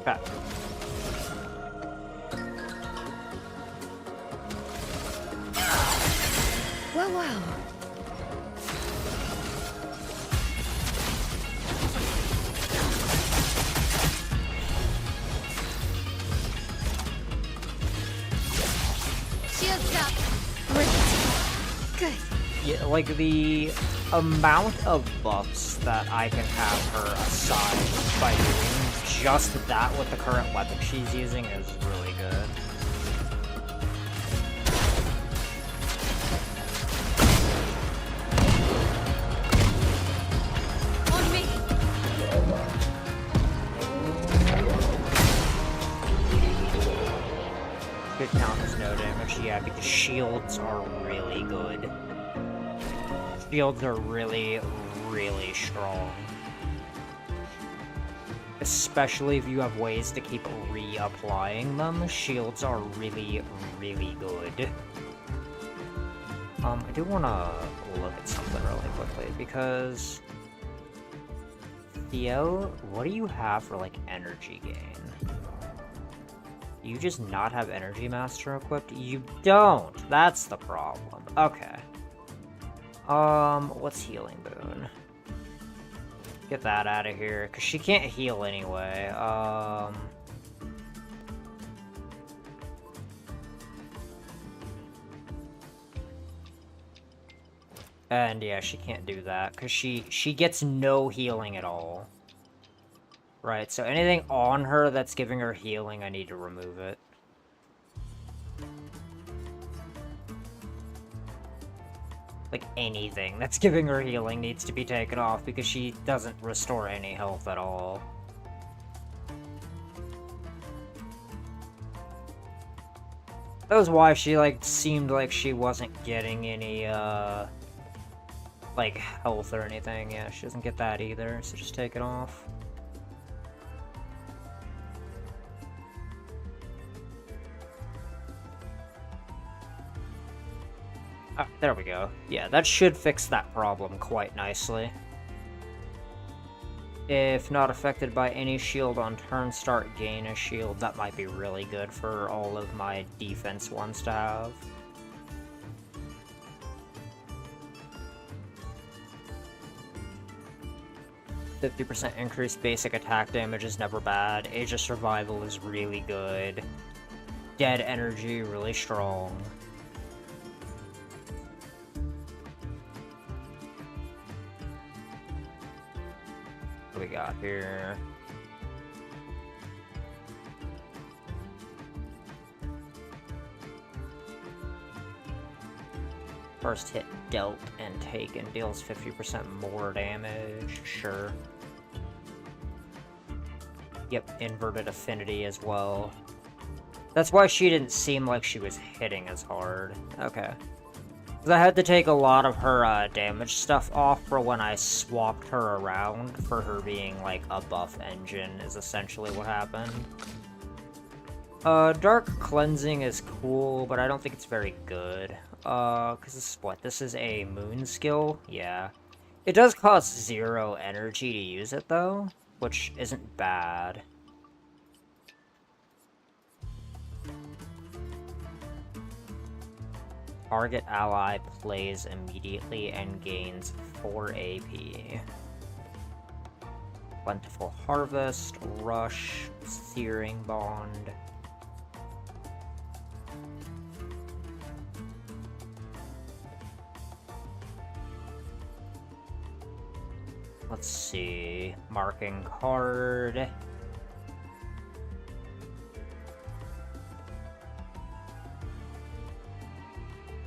Okay. Well, well. Shields up. Great. Good. Yeah, like the amount of buffs that I can have her aside by doing just that with the current weapon she's using is really good. On me. Could count as no damage, yeah, because shields are really good. Shields are really, really strong. Especially if you have ways to keep reapplying them, shields are really, really good. I do want to look at something really quickly, because... Theo, what do you have for, like, energy gain? You just not have Energy Master equipped? You don't! That's the problem. Okay. What's Healing Boon? Get that out of here, because she can't heal anyway. And yeah, she can't do that, because she gets no healing at all. Right, so anything on her that's giving her healing, I need to remove it. Like, anything that's giving her healing needs to be taken off, because she doesn't restore any health at all. That was why she, like, seemed like she wasn't getting any, like, health or anything. Yeah, she doesn't get that either, so just take it off. Ah, there we go. Yeah, that should fix that problem quite nicely. If not affected by any shield on turn start, gain a shield. That might be really good for all of my defense ones to have. %50 increased basic attack damage is never bad. Age of Survival is really good. Dead energy, really strong. What we got here? First hit dealt and taken deals 50% more damage, sure. Yep, inverted affinity as well. That's why she didn't seem like she was hitting as hard. Okay. Because I had to take a lot of her damage stuff off for when I swapped her around for her being like a buff engine is essentially what happened. Dark Cleansing is cool, but I don't think it's very good. Because this is what? This is a moon skill? Yeah. It does cost 0 energy to use it, though, which isn't bad. Target ally plays immediately and gains 4 AP. Plentiful Harvest, Rush, Searing Bond. Let's see. Marking card.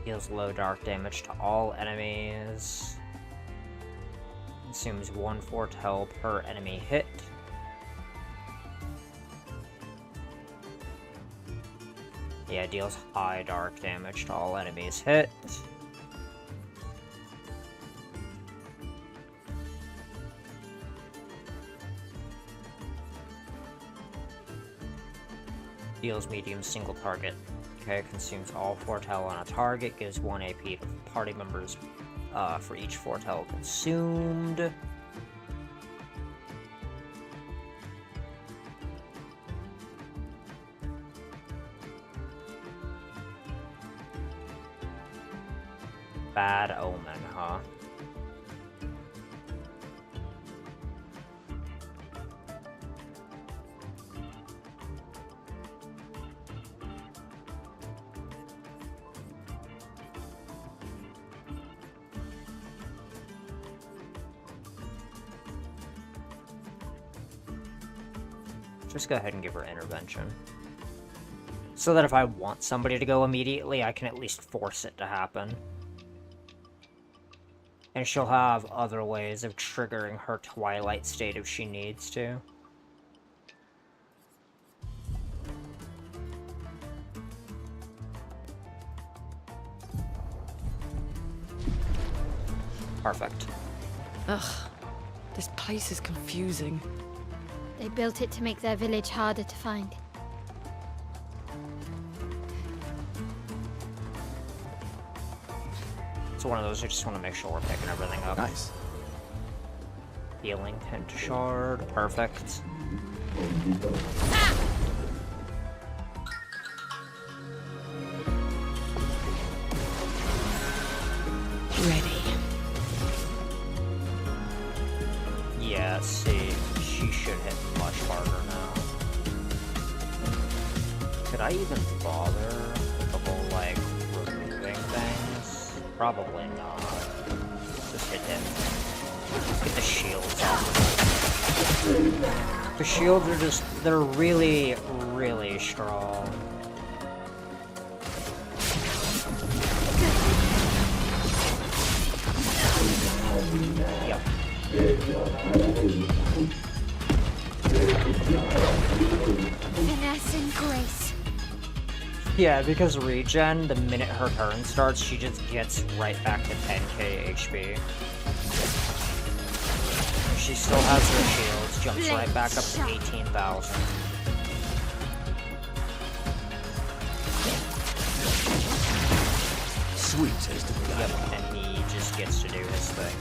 Deals low dark damage to all enemies. Consumes 1 foretell per enemy hit. Yeah, deals high dark damage to all enemies hit. Deals medium single target. Okay, consumes all foretell on a target, gives 1 AP to party members for each foretell consumed. Bad Omen, huh? Just go ahead and give her intervention. So that if I want somebody to go immediately, I can at least force it to happen. And she'll have other ways of triggering her Twilight state if she needs to. Perfect. Ugh, this place is confusing. They built it to make their village harder to find. It's one of those I just want to make sure we're picking everything up. Nice. Healing Tent Shard, perfect. Ready. Yeah, see, she should hit much harder now. Could I even bother with the whole, like, removing things? Probably not. Just hit him. Get the shields off. The shields are just, they're really, really strong. Yep. Finesse and grace. Yeah, because regen, the minute her turn starts, she just gets right back to 10k HP. She still has her shields, jumps right back up to 18,000. Sweet taste of blood. Yep, and he just gets to do his thing.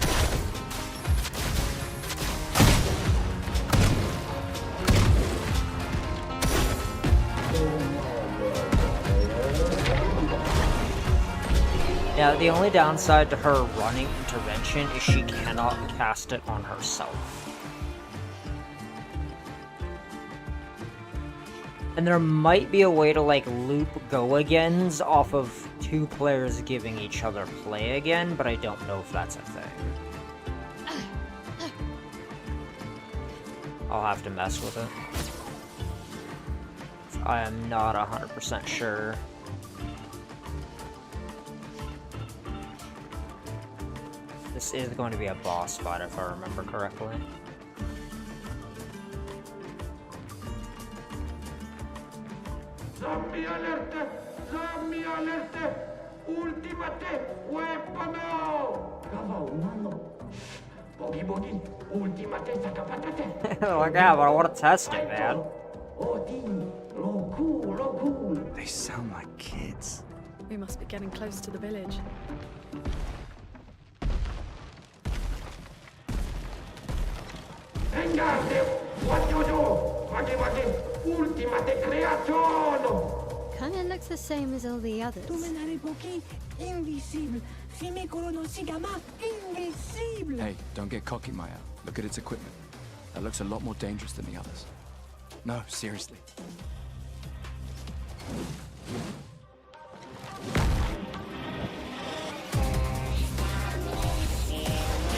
Now, the only downside to her running intervention is she cannot cast it on herself. And there might be a way to, like, loop go-agains off of 2 players giving each other play again, but I don't know if that's a thing. I'll have to mess with it. I am not 100% sure. This is going to be a boss fight, if I remember correctly. Zombie alert! Zombie alert! Ultimate weapon! Kawał, mano! Bogi, bogi! Ultimate sakapatate! Like, yeah, but I want to test it, man. Odin! Lo cool! They sound like kids. We must be getting close to the village. Engage! What you do? Wagi, wagi! Ultimate creation! Kinda looks the same as all the others. Tu menare pochi invisible. Si me corono si chiama invisible. Hey, don't get cocky, Maya. Look at its equipment. That looks a lot more dangerous than the others. No, seriously.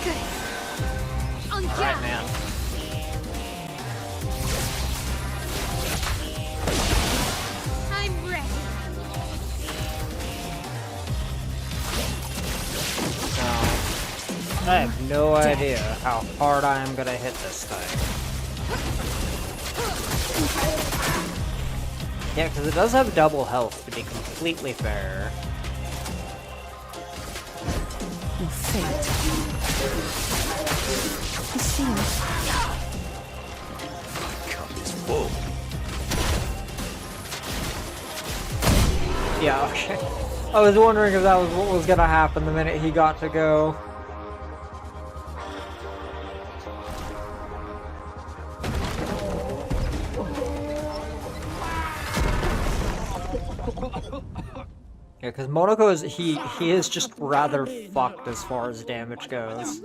Good. On I have no idea how hard I am gonna hit this thing. Yeah, because it does have double health, to be completely fair. Your fate is sealed. Cup is full. Yeah, okay. I was wondering if that was what was gonna happen the minute he got to go. Yeah, because Monoko is he is just rather fucked as far as damage goes.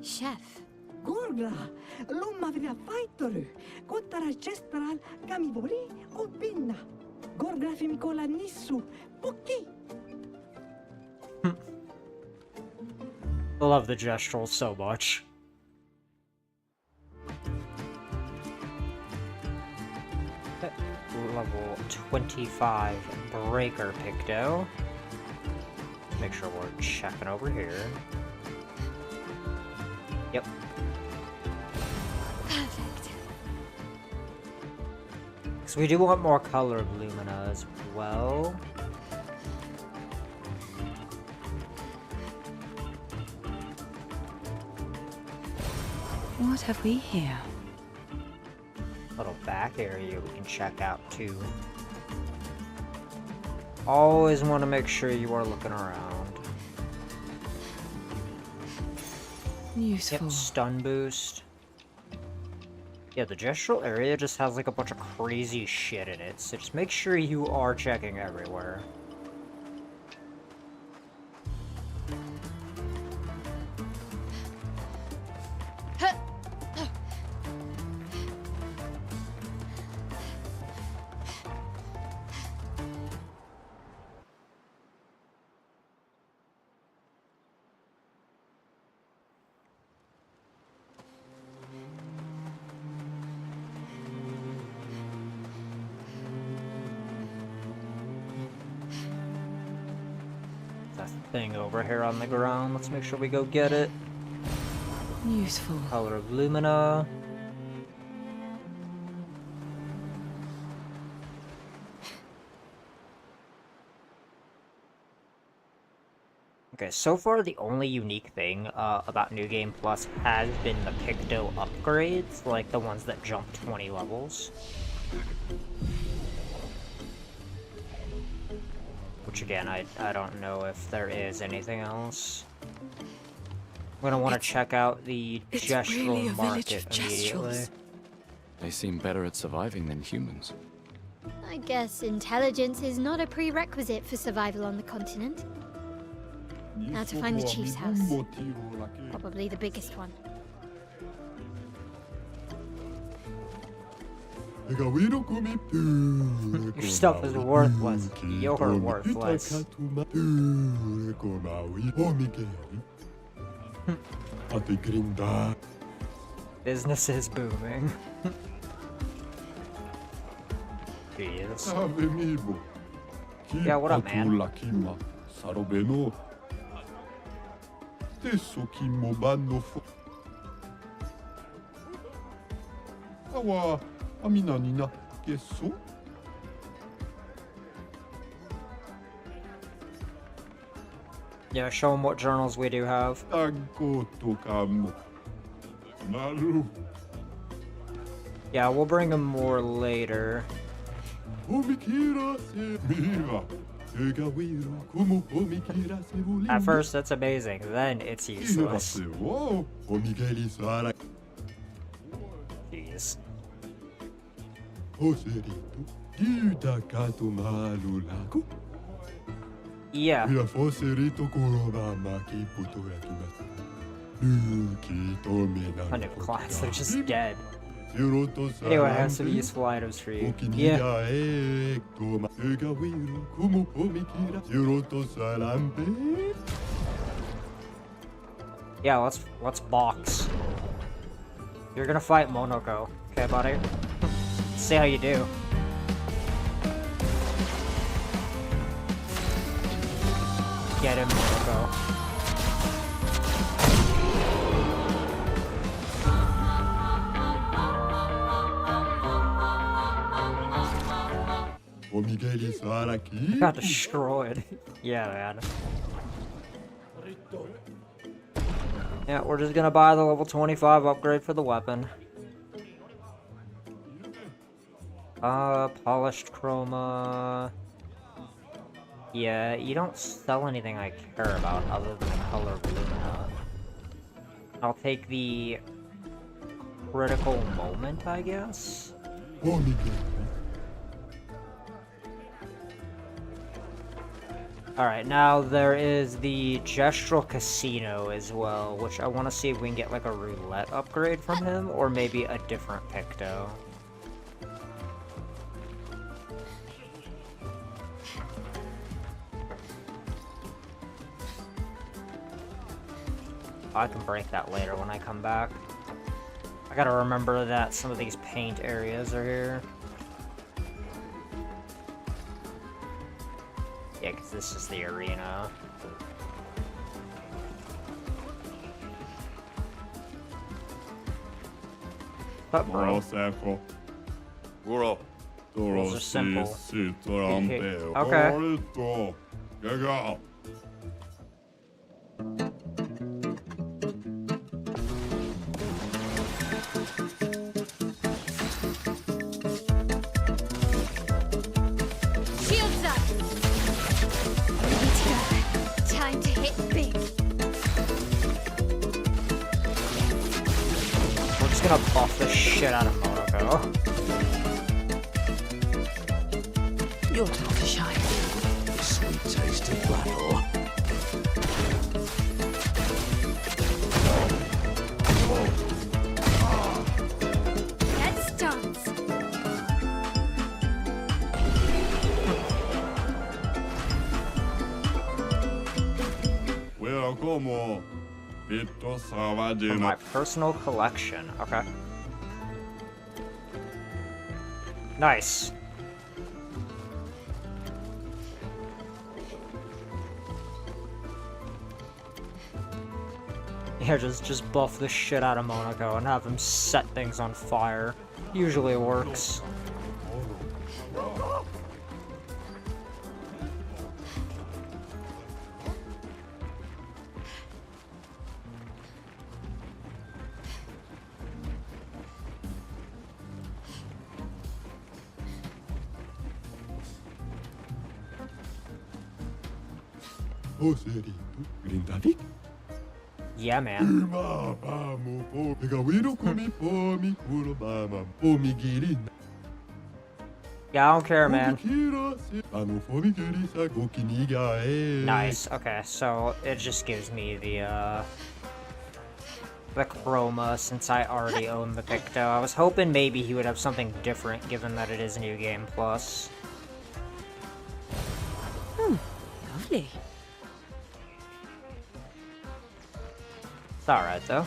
Chef, Gorgla, lumma vria faitoru, kottara chestral, gamibori, obinna. Gorgla fimikola nissu, poki. I love the gestural so much. Level 25 Breaker Picto. Make sure we're checking over here. Yep. perfect. So we do want more color of Lumina as well. What have we here? Little back area we can check out too. Always want to make sure you are looking around. Useful. Yep, stun boost. Yeah, the gestural area just has like a bunch of crazy shit in it, so just make sure you are checking everywhere. Thing over here on the ground. Let's make sure we go get it. Useful. Color of Lumina. Okay, so far the only unique thing about New Game Plus has been the Picto upgrades, like the ones that jump 20 levels. Which again, I don't know if there is anything else. I'm gonna want to check out the gestural really a village market of immediately. gestuals. They seem better at surviving than humans. I guess intelligence is not a prerequisite for survival on the continent. Now to find the chief's house. Probably the biggest one. Your stuff is worthless. You're worthless. Business is booming. Jeez. Yeah, what up, man? Yeah, show them what journals we do have. Yeah, we'll bring them more later. At first, that's amazing. Then it's useless. Jeez. Yeah. I knew class, they're just dead. Anyway, I have some useful items for you. Yeah. Yeah, let's box. You're gonna fight Monoko, okay, buddy? See how you do. Get him, Marco. Got destroyed. Yeah, man. Yeah, we're just gonna buy the level 25 upgrade for the weapon. Polished chroma. Yeah, you don't sell anything I care about other than the color of Lumina. I'll take the critical moment, I guess. Alright, now there is the Gestural Casino as well, which I want to see if we can get like a roulette upgrade from him, or maybe a different Picto. I can break that later when I come back. I gotta remember that some of these paint areas are here. Yeah, because this is the arena. But bro, rules are simple. Okay. Shields up! Ready to go. Time to hit big. We're just gonna buff the shit out of Monoko. Your time to shine. Sweet taste of battle. Let's dance. From my personal collection. Okay. Nice. Yeah, just buff the shit out of Monoko and have him set things on fire. Usually it works. Yeah, man. Yeah, I don't care, man. Nice. Okay, so it just gives me the chroma since I already own the Picto. I was hoping maybe he would have something different given that it is New Game Plus. Lovely. It's alright, though.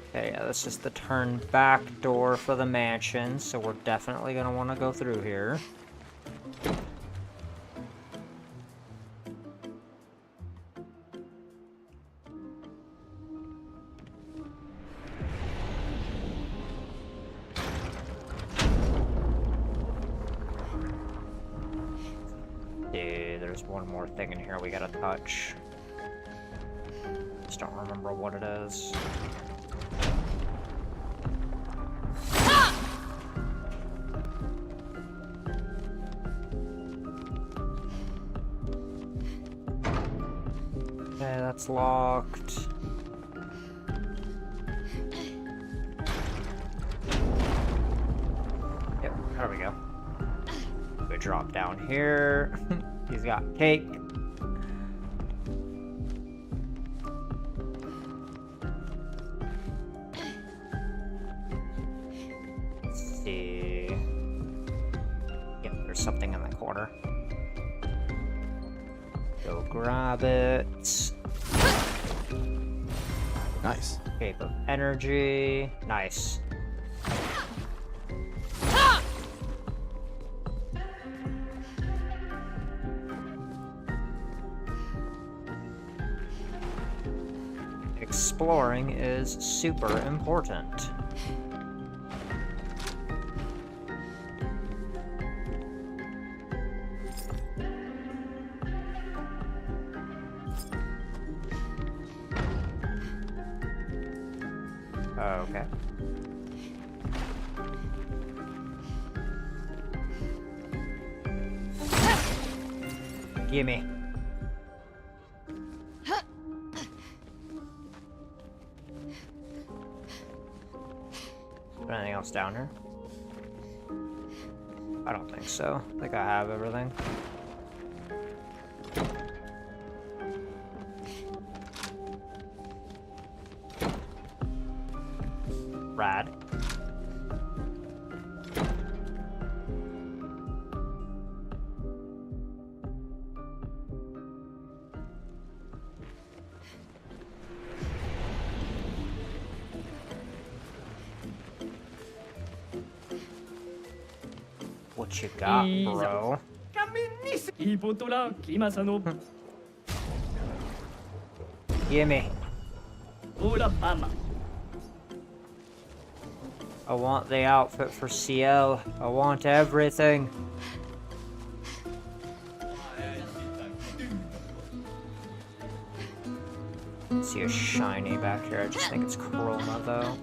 Okay, yeah, this is the turn back door for the mansion, so we're definitely gonna want to go through here. Dude, there's one more thing in here we gotta touch. Just don't remember what it is. Okay, that's locked. Yep, there we go. We drop down here. He's got cake. Let's see. Yep, there's something in the corner. Go grab it. Nice. Cape of Energy. Nice. Exploring is super important. Okay. Gimme. Anything else down here? I don't think so. I think I have everything. Rad. What you got, bro? Gimme. I want the outfit for CL. I want everything. See a shiny back here. I just think it's chroma though.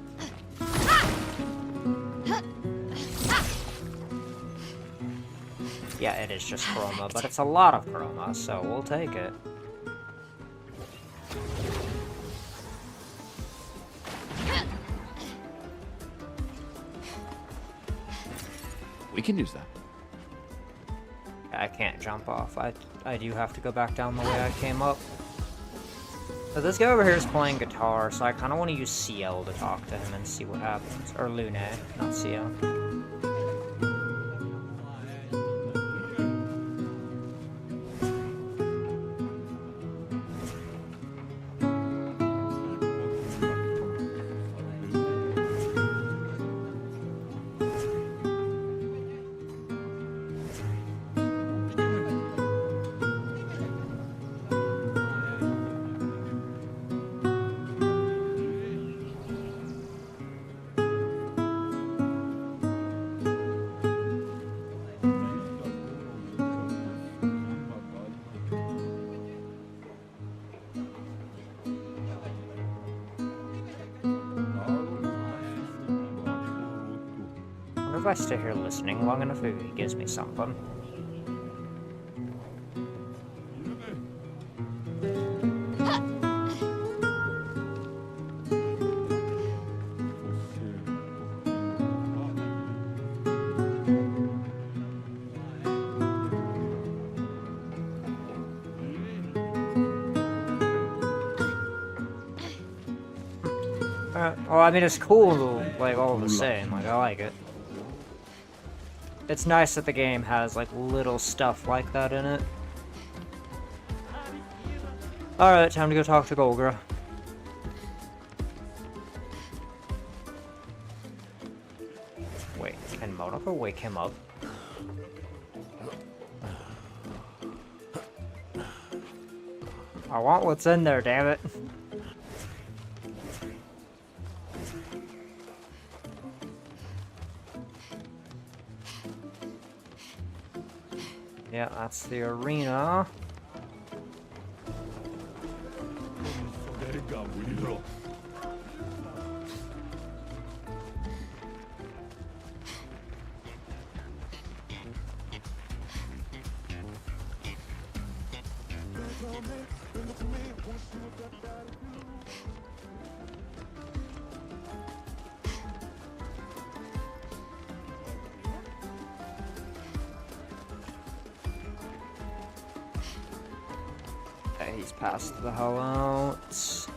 Yeah, it is just chroma, but it's a lot of chroma, so we'll take it. We can use that. I can't jump off. I do have to go back down the way I came up. So this guy over here is playing guitar, so I kind of want to use CL to talk to him and see what happens. Or Lune, not CL. If I stay here listening long enough, maybe he gives me something. Well, I mean, it's cool, like, all the same. Like, I like it. It's nice that the game has, like, little stuff like that in it. Alright, time to go talk to Golgra. Wait, can Monoko wake him up? I want what's in there, damn it. Yeah, that's the arena. Okay, he's past the hollouts.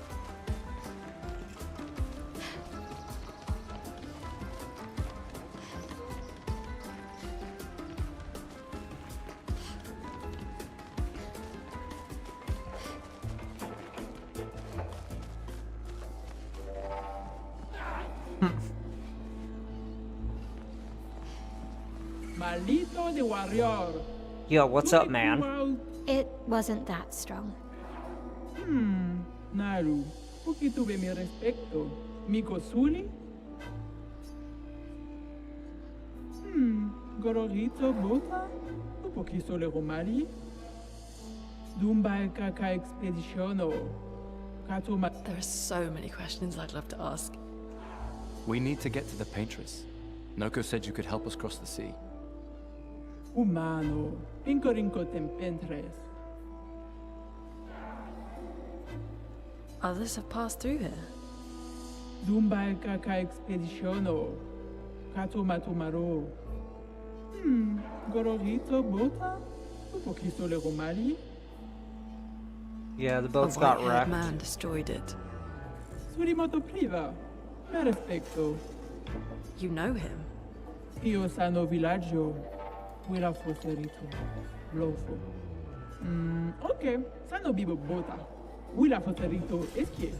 Maldito de warrior. Yo, what's up, man? It wasn't that strong. Naru, porque tuve mi respeto. Mi Kosuli? Gororito Bota? Un poquito le Romali? Dumba Kaka Expedition. Katoma. There are so many questions I'd love to ask. We need to get to the paintress. Noko said you could help us cross the sea. Humano. Pincorinco tempentres. Others have passed through here. Dumba Kaka Expedition. Katoma Tomaro. Gororito Bota? Un poquito le Romali? Yeah, the A boats got white-haired wrecked. man destroyed it. Surimoto Priva. Mi respecto. You know him? Io sano villaggio. Quella fosterito. Blofo. Ok. Sano bibo bota. Willa fosterito eskie.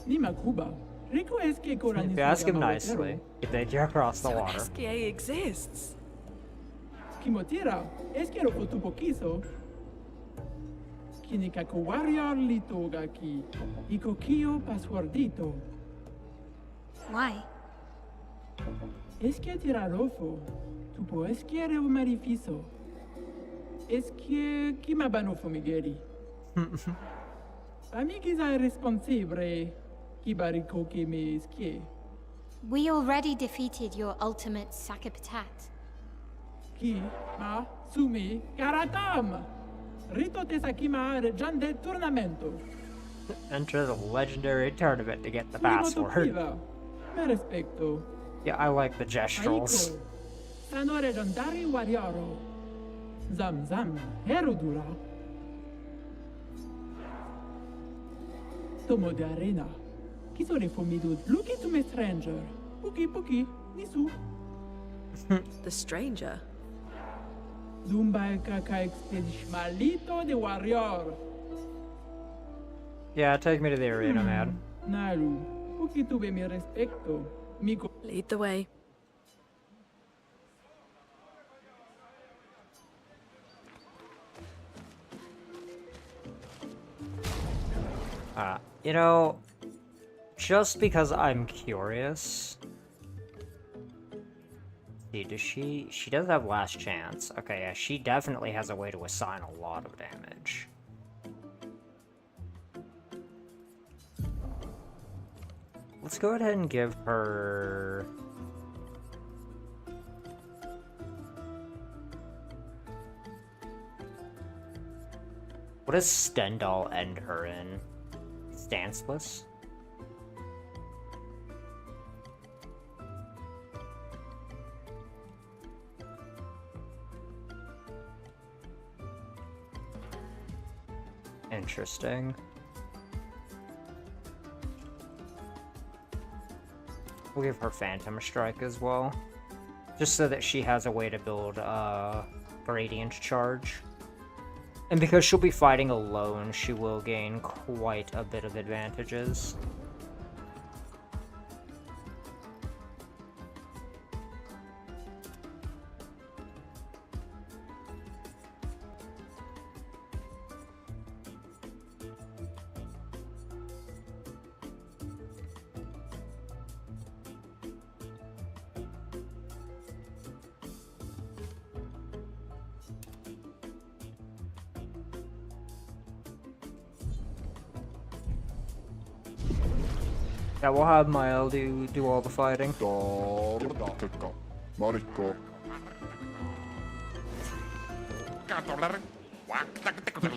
Nima Cuba. Rico eskie If you ask him nicely, if they dare cross the So an water. SKA exists. Kimotira. Eskie lo fotupo kiso. Kinikako warrior litoga ki. Iko kio passwordito. Why? Eskie tirarofo. Tupo eskie reo marifiso. Eskie kimabanofo Migueli. Amigiza responsibile. Kibariko ke me eskie. We already defeated your ultimate Sakapatat. Ki ma sumi karatam. Rito tesakima regande tournamento. Enter the legendary tournament to get the Surimoto password. priva. Me respecto. Yeah, I like the gestuals. Aiko. Sano regendari wariaro. Zam zam. Herudura. Tomo de arena. Kisore fomidud. Luki to me stranger. Puki puki. Nisu. The stranger. Dumba Kaka Expedition. Malito de warrior. Yeah, take me to the arena, man. Naru. Puki tuve mi respecto. Miko. Lead the way. You know, just because I'm curious. See, does she does have last chance. Okay, yeah, she definitely has a way to assign a lot of damage. Let's go ahead and give her... What does Stendhal end her in? Stanceless? Interesting. We'll give her Phantom Strike as well. Just so that she has a way to build Gradient Charge. And because she'll be fighting alone, she will gain quite a bit of advantages. Yeah, we'll have Mael do all the fighting. Marikko.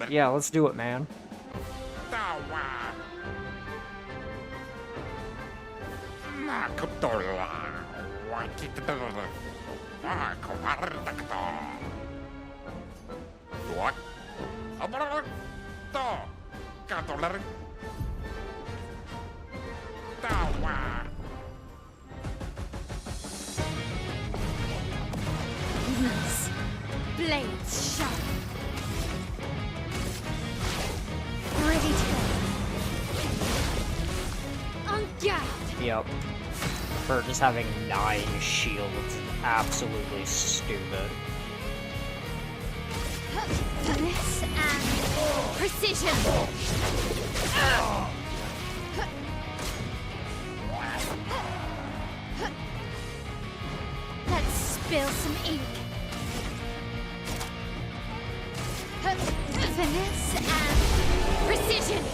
Yeah, let's do it, man. Blades sharp. Ready to go. On guard. Yep. For just having 9 shields. absolutely stupid. Finesse and precision. Let's spill some ink. Finesse and precision.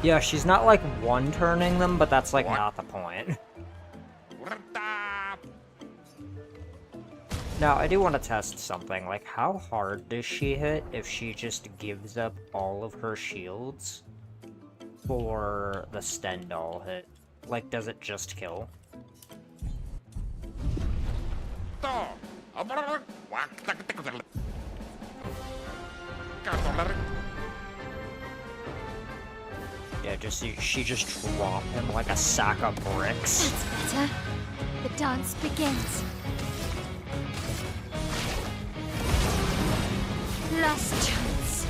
Yeah, she's not like one-turning them, but that's like not the point. Now, I do want to test something. Like, how hard does she hit if she just gives up all of her shields for the Stendhal hit? Like, does it just kill? Yeah, she just dropped him like a sack of bricks. That's better. The dance begins. Last chance.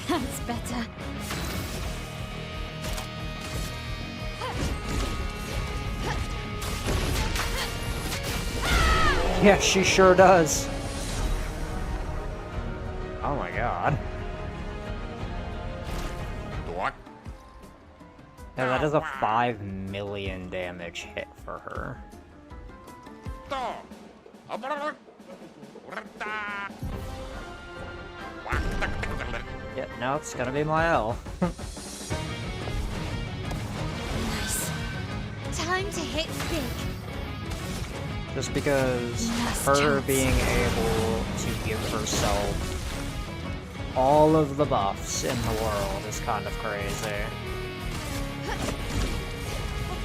That's better. Yeah, she sure does. Oh my god. Yeah, that is a 5 million damage hit for her. Yeah, now it's gonna be my L. Nice. Time to hit big. Just because Last her chance. being able to give herself all of the buffs in the world is kind of crazy.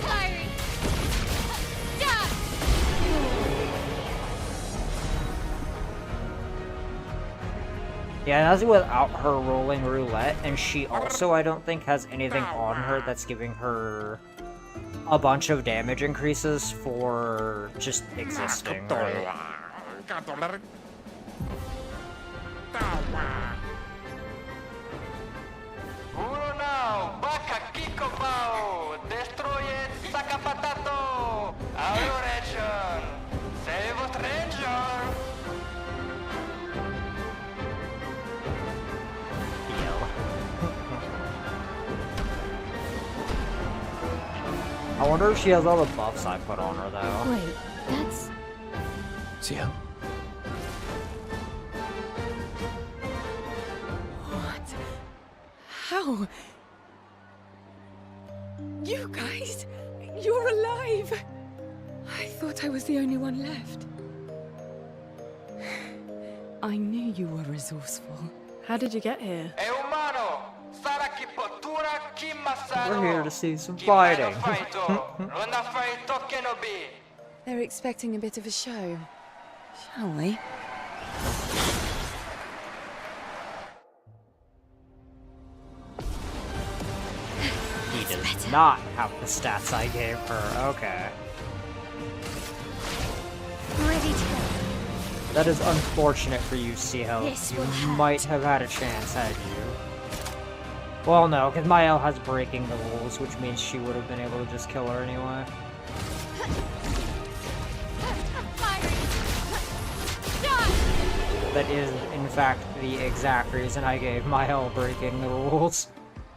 Firing. Done. Yeah, that's without her rolling roulette, and she also, I don't think, has anything on her that's giving her a bunch of damage increases for just existing, right? Uno now, Baka Kiko Pao, destroy it, Saka Patato, Adoration, save a stranger. I wonder if she has all the buffs I put on her, though. Wait, that's... Ciel. What? How? You guys? You're alive! I thought I was the only one left. I knew you were resourceful. How did you get here? E umano, Sara ki potura ki masano. We're here to see some Ki fighting. mano faito, Lona faito ke no bi. They're expecting a bit of a show. Shall we? He does not have the stats I gave her. Okay. ready to go. That is unfortunate for you, Ciel. This You will hurt. might have had a chance, had you. Well, no, because Mael has breaking the rules, which means she would have been able to just kill her anyway. That is, in fact, the exact reason I gave Mael breaking the rules.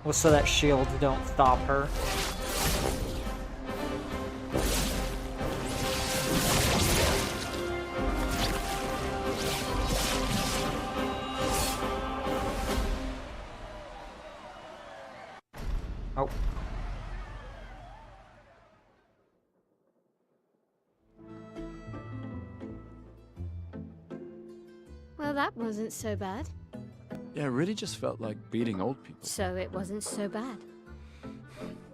Was so that shields don't stop her. Oh. Well, that wasn't so bad. Yeah, it really just felt like beating old people. So it wasn't so bad.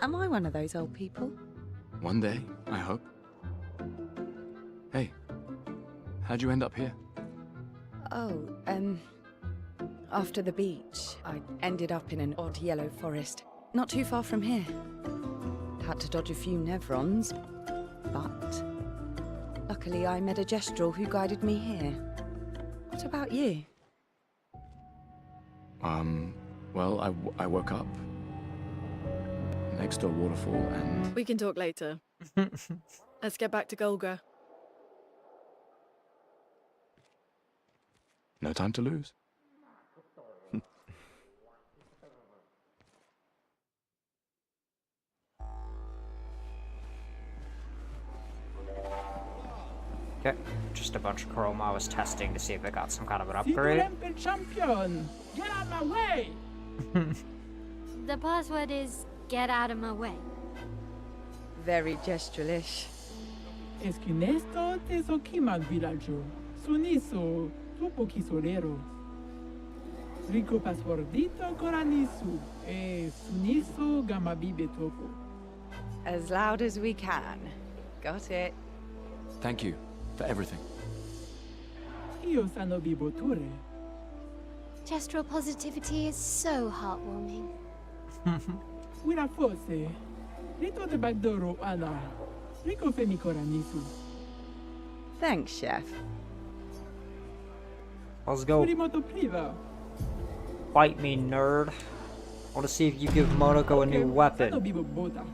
Am I one of those old people? One day, I hope. Hey, how'd you end up here? Oh, after the beach, I ended up in an odd yellow forest, not too far from here. Had to dodge a few Nevrons, but luckily I met a Gestrel who guided me here. What about you? Well, I woke up next to a waterfall and... We can talk later. Let's get back to Golga. No time to lose. Okay, just a bunch of chrome I was testing to see if it got some kind of an City upgrade. Temple champion! Get out my way! The password is get out of my way. Very gesturelish. Esquinesto te sokiman villaggio. Suniso tupo kisolero. Rico paswordito koranisu. Suniso gamabibe topo. As loud as we can. Got it. Thank you for everything. Io sano biboture. Gestural positivity is so heartwarming. Wina forse. Rito de bagdoro ana. Rico femi koranisu. Thanks, Chef. Let's go. Surimoto priva. Fight me, nerd. I want to see if you give Monoko a new Sano weapon. bibo bota.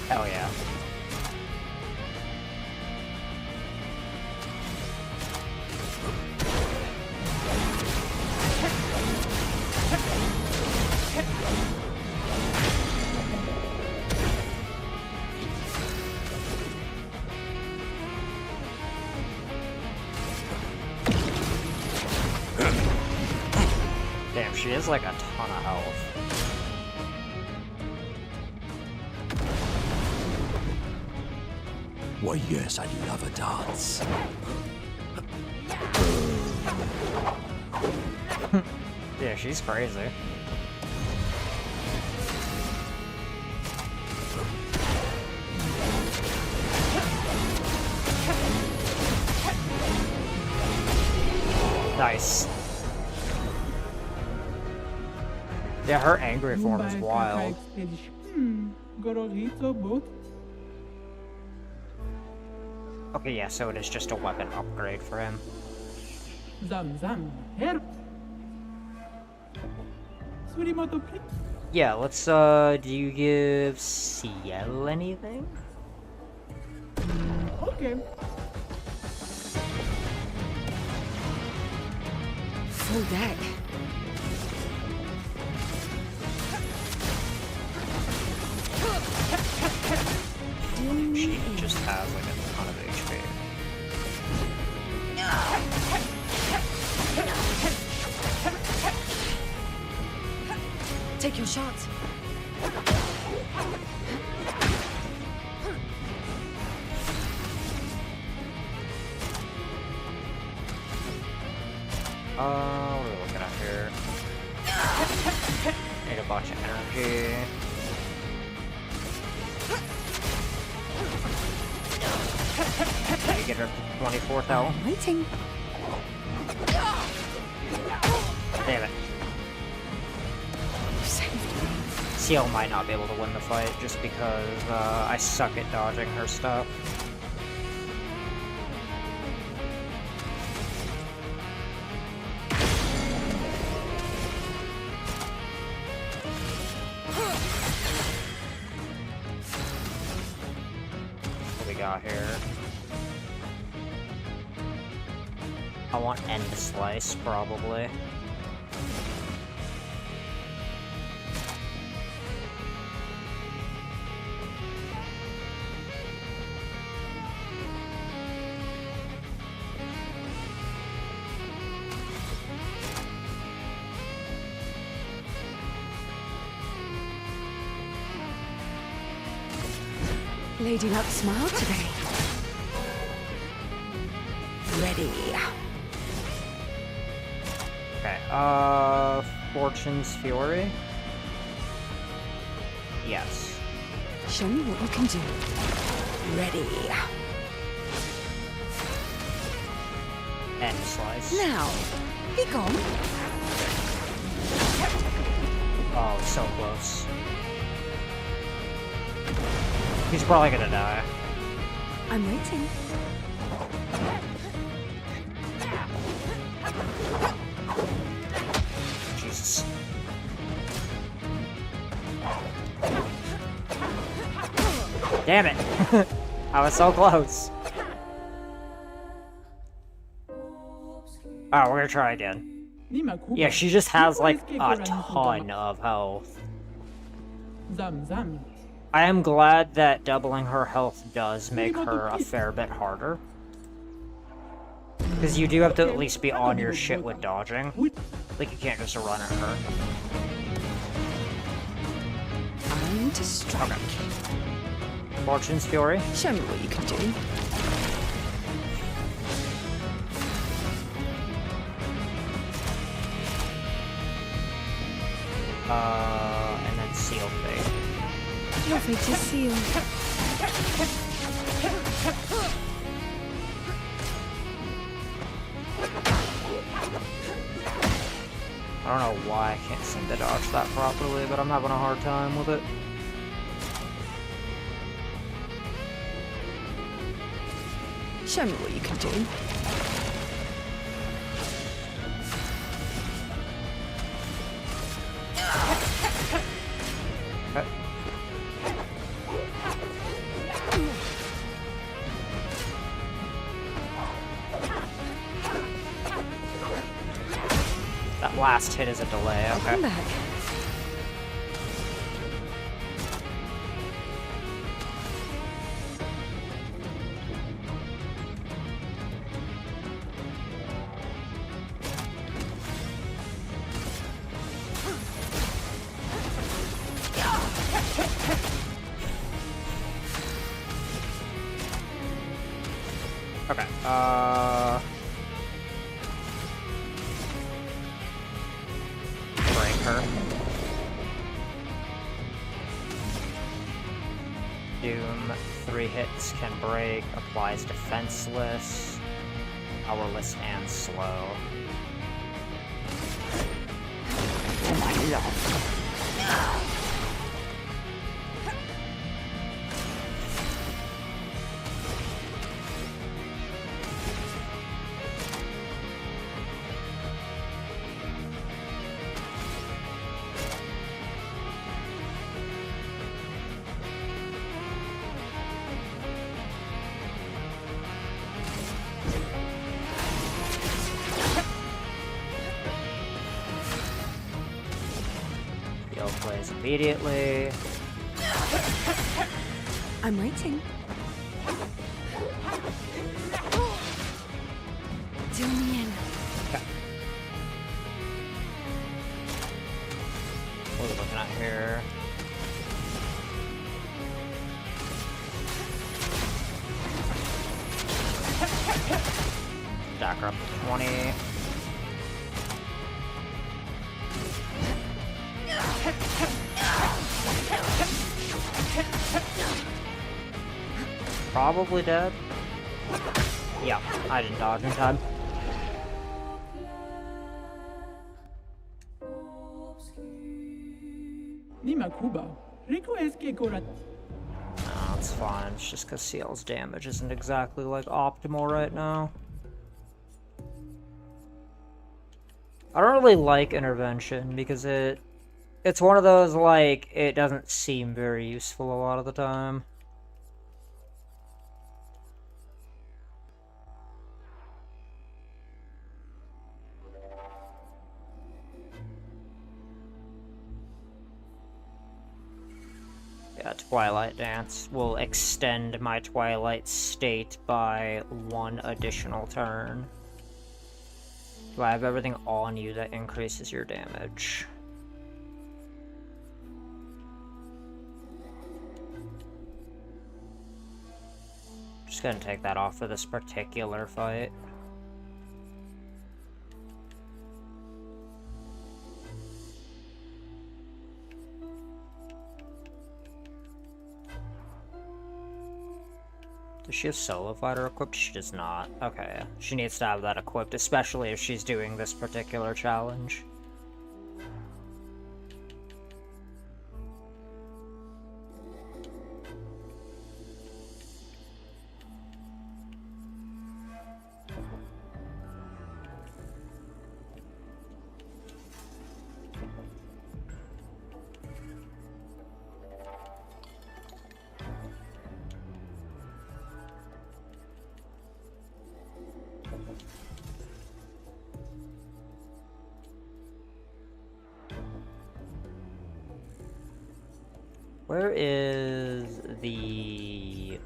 Hell yeah. Damn, she has like a ton of health. Why, yes, I love a dance. Yeah, she's crazy. Nice. Yeah, her angry form is wild. Gororito bot. Okay, yeah, so it is just a weapon upgrade for him. Zam zam. Her. Surimoto priva. Yeah, let's, do you give Ciel anything? Okay. Full deck. She just has like a ton of HP. Take your shots. What are we looking at here? Need a bunch of energy. You get her 24th health. Waiting. Damn it. Ciel might not be able to win the fight just because I suck at dodging her stuff. What we got here? I want end slice, probably. Lady Luck smiled today. Ready. Okay, Fortune's Fury? Yes. Show me what you can do. Ready. End slice. Now, be gone. Oh, so close. He's probably gonna die. I'm waiting. Jesus. Damn it! I was so close. Alright, we're gonna try again. Yeah, she just has like a ton of health. I am glad that doubling her health does make her a fair bit harder. Because you do have to at least be on your shit with dodging. Like, you can't just run at her. Time to strike. Okay. Fortune's Fury. Show me what you can do. And then Seal Fate. Your fate is sealed. I don't know why I can't seem to dodge that properly, but I'm having a hard time with it. Show me what you can do. Okay. That last hit is a delay, okay. Come back. Okay, break her. Doom, 3 hits can break, applies defenseless, powerless, and slow. For my love. Heal plays immediately. I'm waiting. Do me in. Okay. What are we looking at here? Stacker up to 20. Probably dead. Yeah, I didn't dodge in time. No, it's fine. It's just because Seal's damage isn't exactly like optimal right now. I don't really like intervention because it's one of those like it doesn't seem very useful a lot of the time. Yeah, Twilight Dance will extend my Twilight state by 1 additional turn. Do I have everything on you that increases your damage? Just gonna take that off for this particular fight. Does she have solo fighter equipped? She does not. Okay, she needs to have that equipped, especially if she's doing this particular challenge. Where is the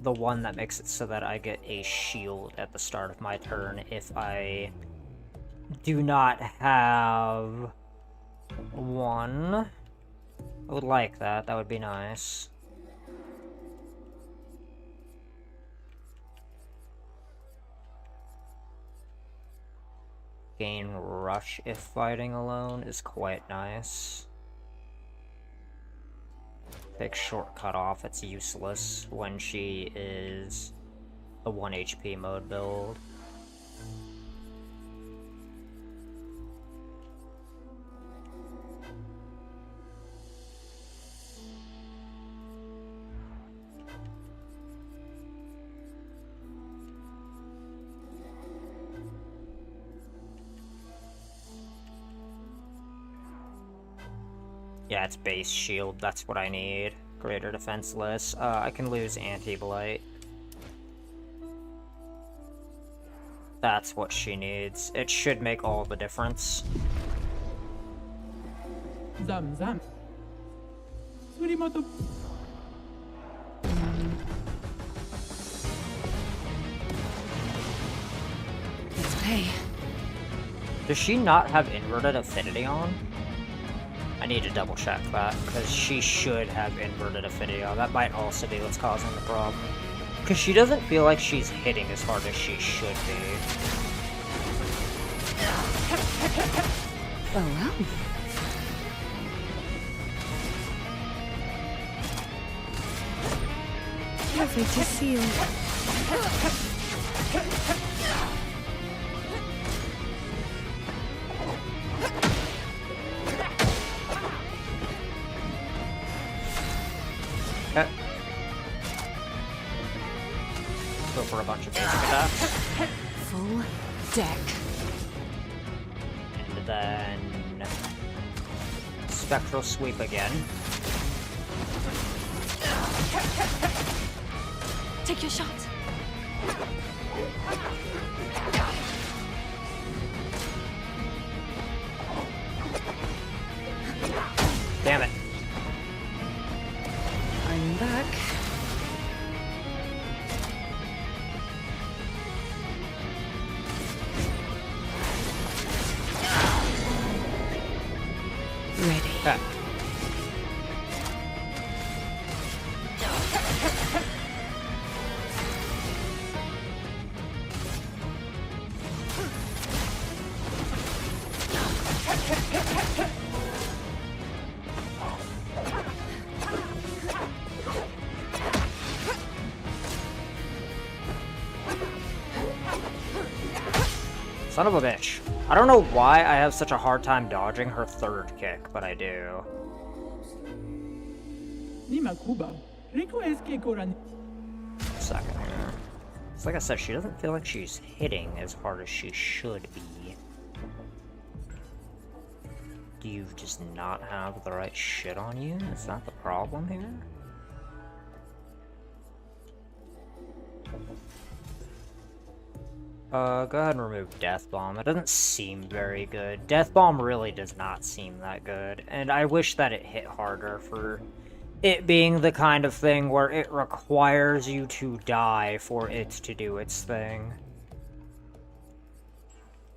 one that makes it so that I get a shield at the start of my turn if I do not have one? I would like that. That would be nice. Gain rush if fighting alone is quite nice. Take shortcut off, it's useless when she is a 1 HP mode build. Yeah, it's base shield, that's what I need. Greater defenseless. I can lose anti-blight. That's what she needs. It should make all the difference. Zam zam. Surimoto. Let's play. Does she not have inverted affinity on? I need to double check that, because she should have inverted affinity on. That might also be what's causing the problem. Because she doesn't feel like she's hitting as hard as she should be. Oh well. Lovely to see you. Okay. Go for a bunch of basic attacks. Full deck. And then... Spectral Sweep again. Take your shot. Damn it. I'm back. Ready. Okay. Son of a bitch. I don't know why I have such a hard time dodging her third kick, but I do. Nima Kuba. Rico Eske Koran. Second here. It's like I said, she doesn't feel like she's hitting as hard as she should be. Do you just not have the right shit on you? Is that the problem here? Go ahead and remove Death Bomb. It doesn't seem very good. Death Bomb really does not seem that good, and I wish that it hit harder for it being the kind of thing where it requires you to die for it to do its thing.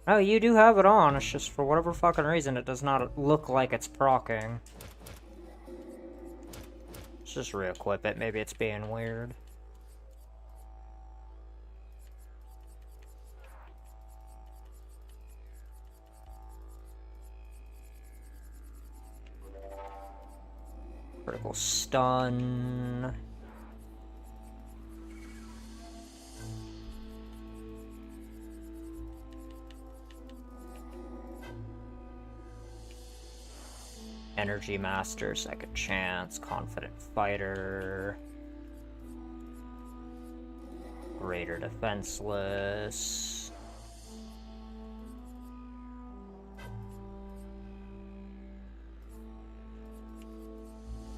Oh, you do have it on, it's just for whatever fucking reason it does not look like it's proccing. Let's just re-equip it, maybe it's being weird. Critical stun. Energy Master, Second Chance, Confident Fighter, Greater Defenseless,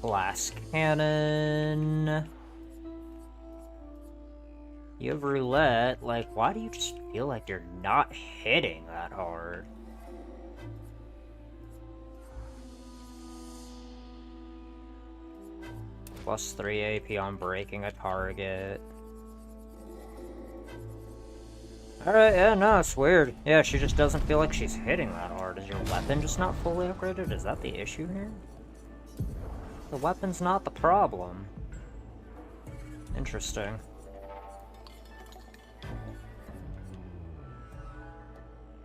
Glass Cannon. You have Roulette. Like, why do you just feel like you're not hitting that hard? Plus 3 AP on breaking a target. Alright, yeah, no, it's weird. Yeah, she just doesn't feel like she's hitting that hard. Is your weapon just not fully upgraded? Is that the issue here? The weapon's not the problem. Interesting.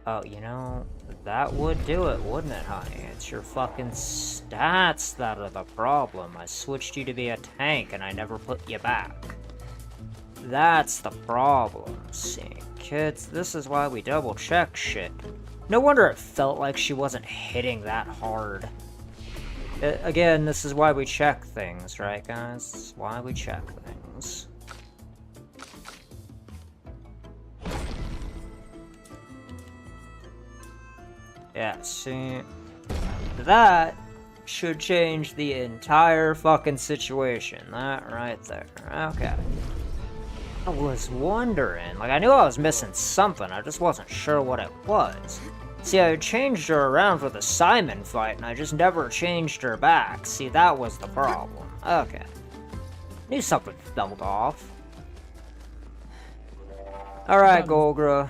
Oh, you know, that would do it, wouldn't it, honey? It's your fucking stats that are the problem. I switched you to be a tank and I never put you back. That's the problem. See, kids, this is why we double check shit. No wonder it felt like she wasn't hitting that hard. Again, this is why we check things, right, guys? This is why we check things. Yeah, see, that should change the entire fucking situation. That right there. Okay. I was wondering, like, I knew I was missing something, I just wasn't sure what it was. See, I changed her around for the Simon fight, and I just never changed her back. See, that was the problem. Okay. Knew something felt off. Alright, Golgra.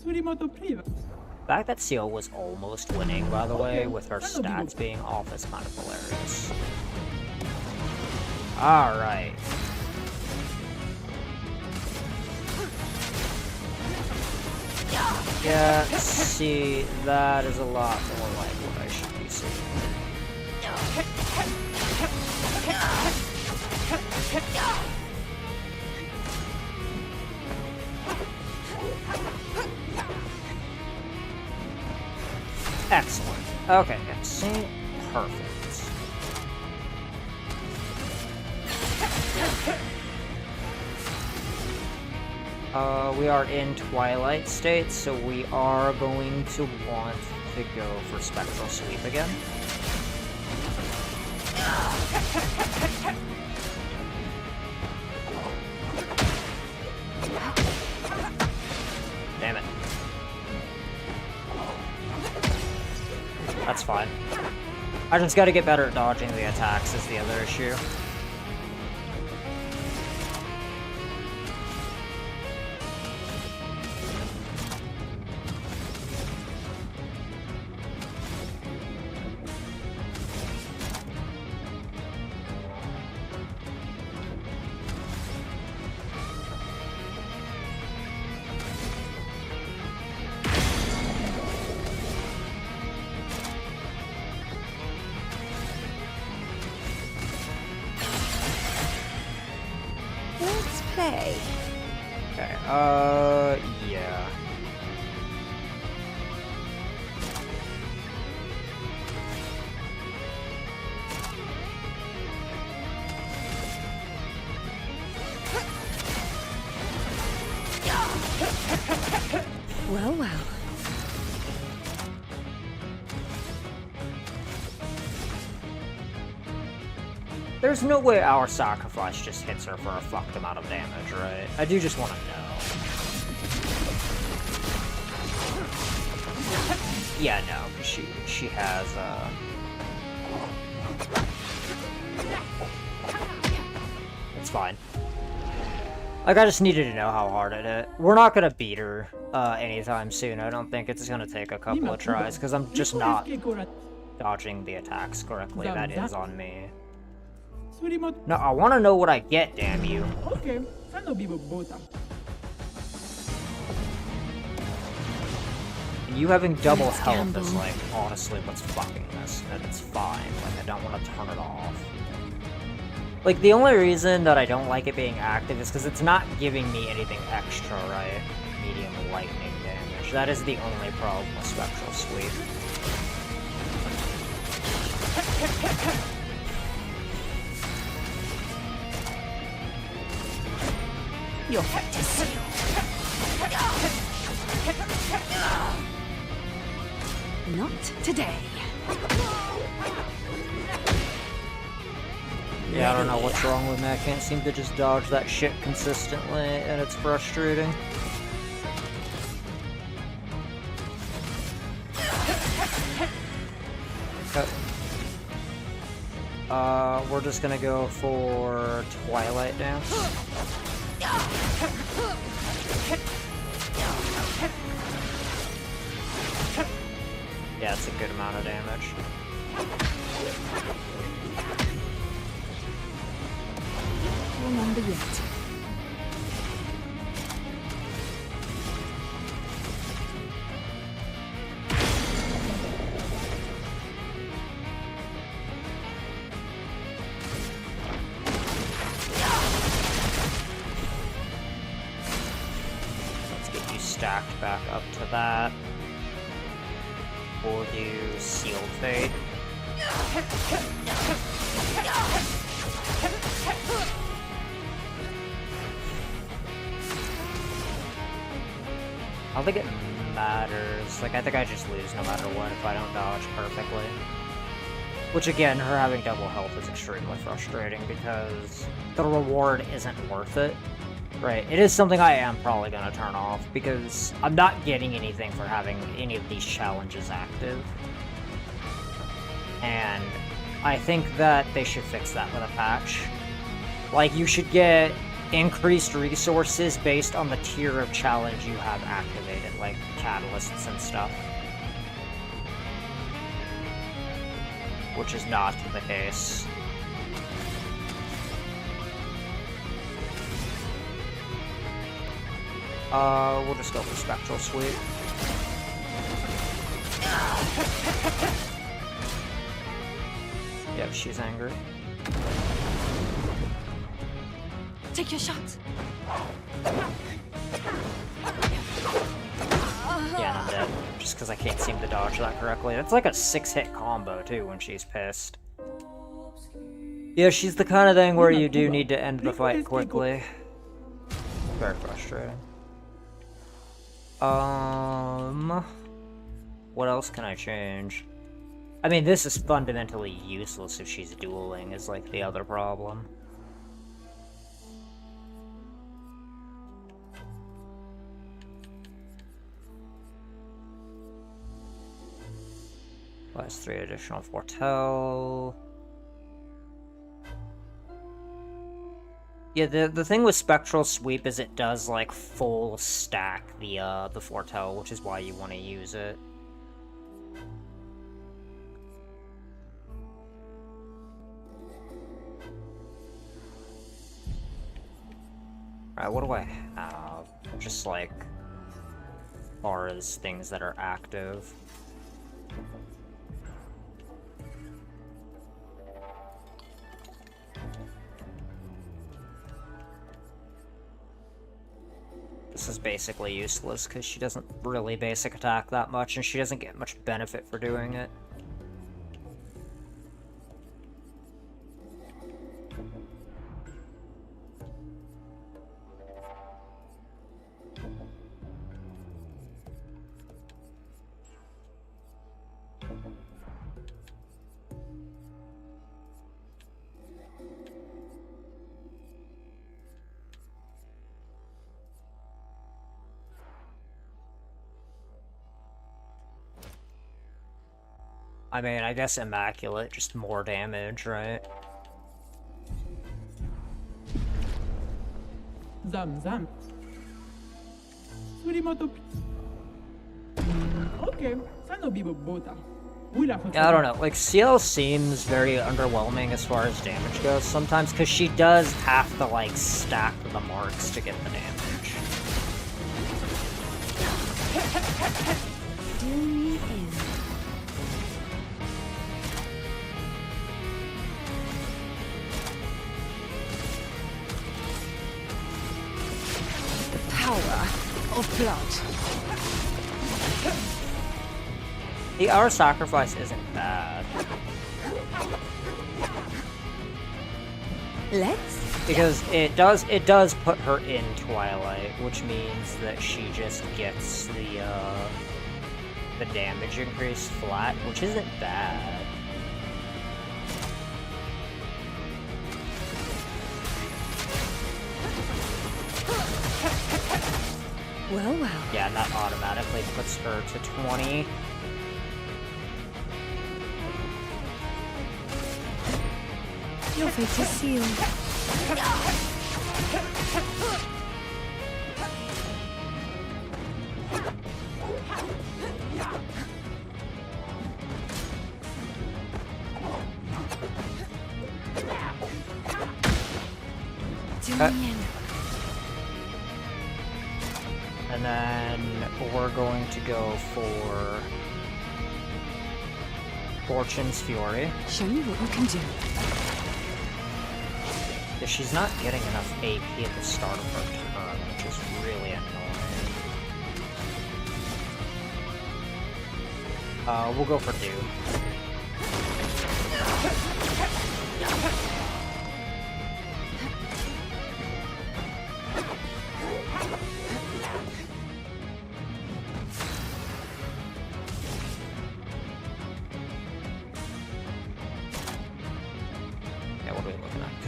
The fact that Seal was almost winning, by the way, with her stats being off is kind of hilarious. Alright. Yeah, see, that is a lot more like what I should be seeing. Excellent. Okay, yeah, see? Perfect. We are in Twilight State, so we are going to want to go for Spectral Sweep again. Damn it. That's fine. I just gotta get better at dodging the attacks is the other issue. Let's play. Okay, yeah. Well, well. There's no way our sacrifice just hits her for a fucked amount of damage, right? I do just want to know. Yeah, no, because she has, It's fine. Like, I just needed to know how hard it hit. We're not gonna beat her, anytime soon. I don't think it's gonna take a couple of tries, because I'm just not dodging the attacks correctly. That is on me. No, I want to know what I get, damn you. And you having double health is, like, honestly what's fucking this. And it's fine. Like, I don't want to turn it off. Like, the only reason that I don't like it being active is because it's not giving me anything extra, right? Medium lightning damage. That is the only problem with Spectral Sweep. Your fate is sealed. Not today. Yeah, I don't know what's wrong with me. I can't seem to just dodge that shit consistently, and it's frustrating. Okay. We're just gonna go for Twilight Dance. Yeah, it's a good amount of damage. Remember yet. Let's get you stacked back up to that. We'll do Sealed Fate. I don't think it matters. Like, I think I just lose no matter what if I don't dodge perfectly. Which, again, her having double health is extremely frustrating because the reward isn't worth it. Right, it is something I am probably going to turn off because I'm not getting anything for having any of these challenges active. And I think that they should fix that with a patch. Like, you should get increased resources based on the tier of challenge you have activated, like catalysts and stuff. Which is not the case. We'll just go for Spectral Sweep. Yep, she's angry. Take your shot. Yeah, and I'm dead. Just because I can't seem to dodge that correctly. It's like a 6-hit combo, too, when she's pissed. Yeah, she's the kind of thing where you do need to end the fight quickly. Very frustrating. What else can I change? I mean, this is fundamentally useless if she's dueling, is like the other problem. Plus 3 additional foretell. Yeah, the thing with Spectral Sweep is it does like full stack the foretell, which is why you want to use it. Alright, what do I have? Just like far as things that are active. This is basically useless because she doesn't really basic attack that much and she doesn't get much benefit for doing it. I mean, I guess Immaculate, just more damage, right? Zam. Surimoto. Okay, Sano Bibo Bota. Yeah, I don't know, like, CL seems very underwhelming as far as damage goes sometimes, because she does have to, like, stack the marks to get the damage. Do me in. The power of blood. The Hour Sacrifice isn't bad. Let's. Because it does put her in Twilight, which means that she just gets the damage increase flat, which isn't bad. Well, well. Yeah, and that automatically puts her to 20. Your fate is sealed. And then we're going to go for Fortune's Fury. Show me what you can do. Because she's not getting enough AP at the start of her turn, which is really annoying. We'll go for Doom.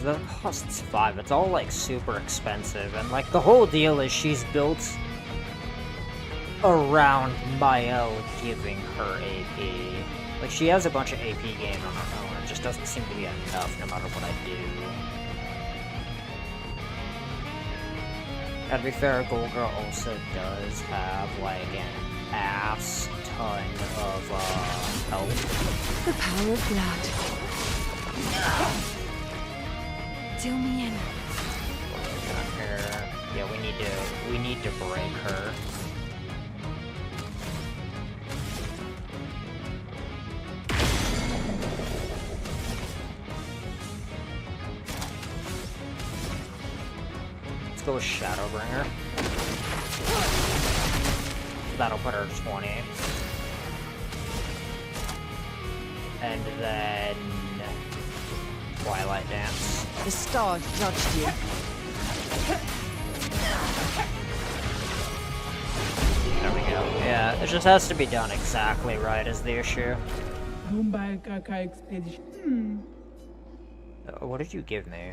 That costs 5. It's all like super expensive, and like the whole deal is she's built around Mael giving her AP. Like she has a bunch of AP gain on her own, it just doesn't seem to be enough no matter what I do. And to be fair, Golgra also does have like an ass ton of health. The power of blood. Deal me in. Yeah, we need to break her. Let's go with Shadowbringer. That'll put her to 20. And then Twilight Dance. The stars judged you. There we go. Yeah, it just has to be done exactly right is the issue. Clair Expedition. What did you give me?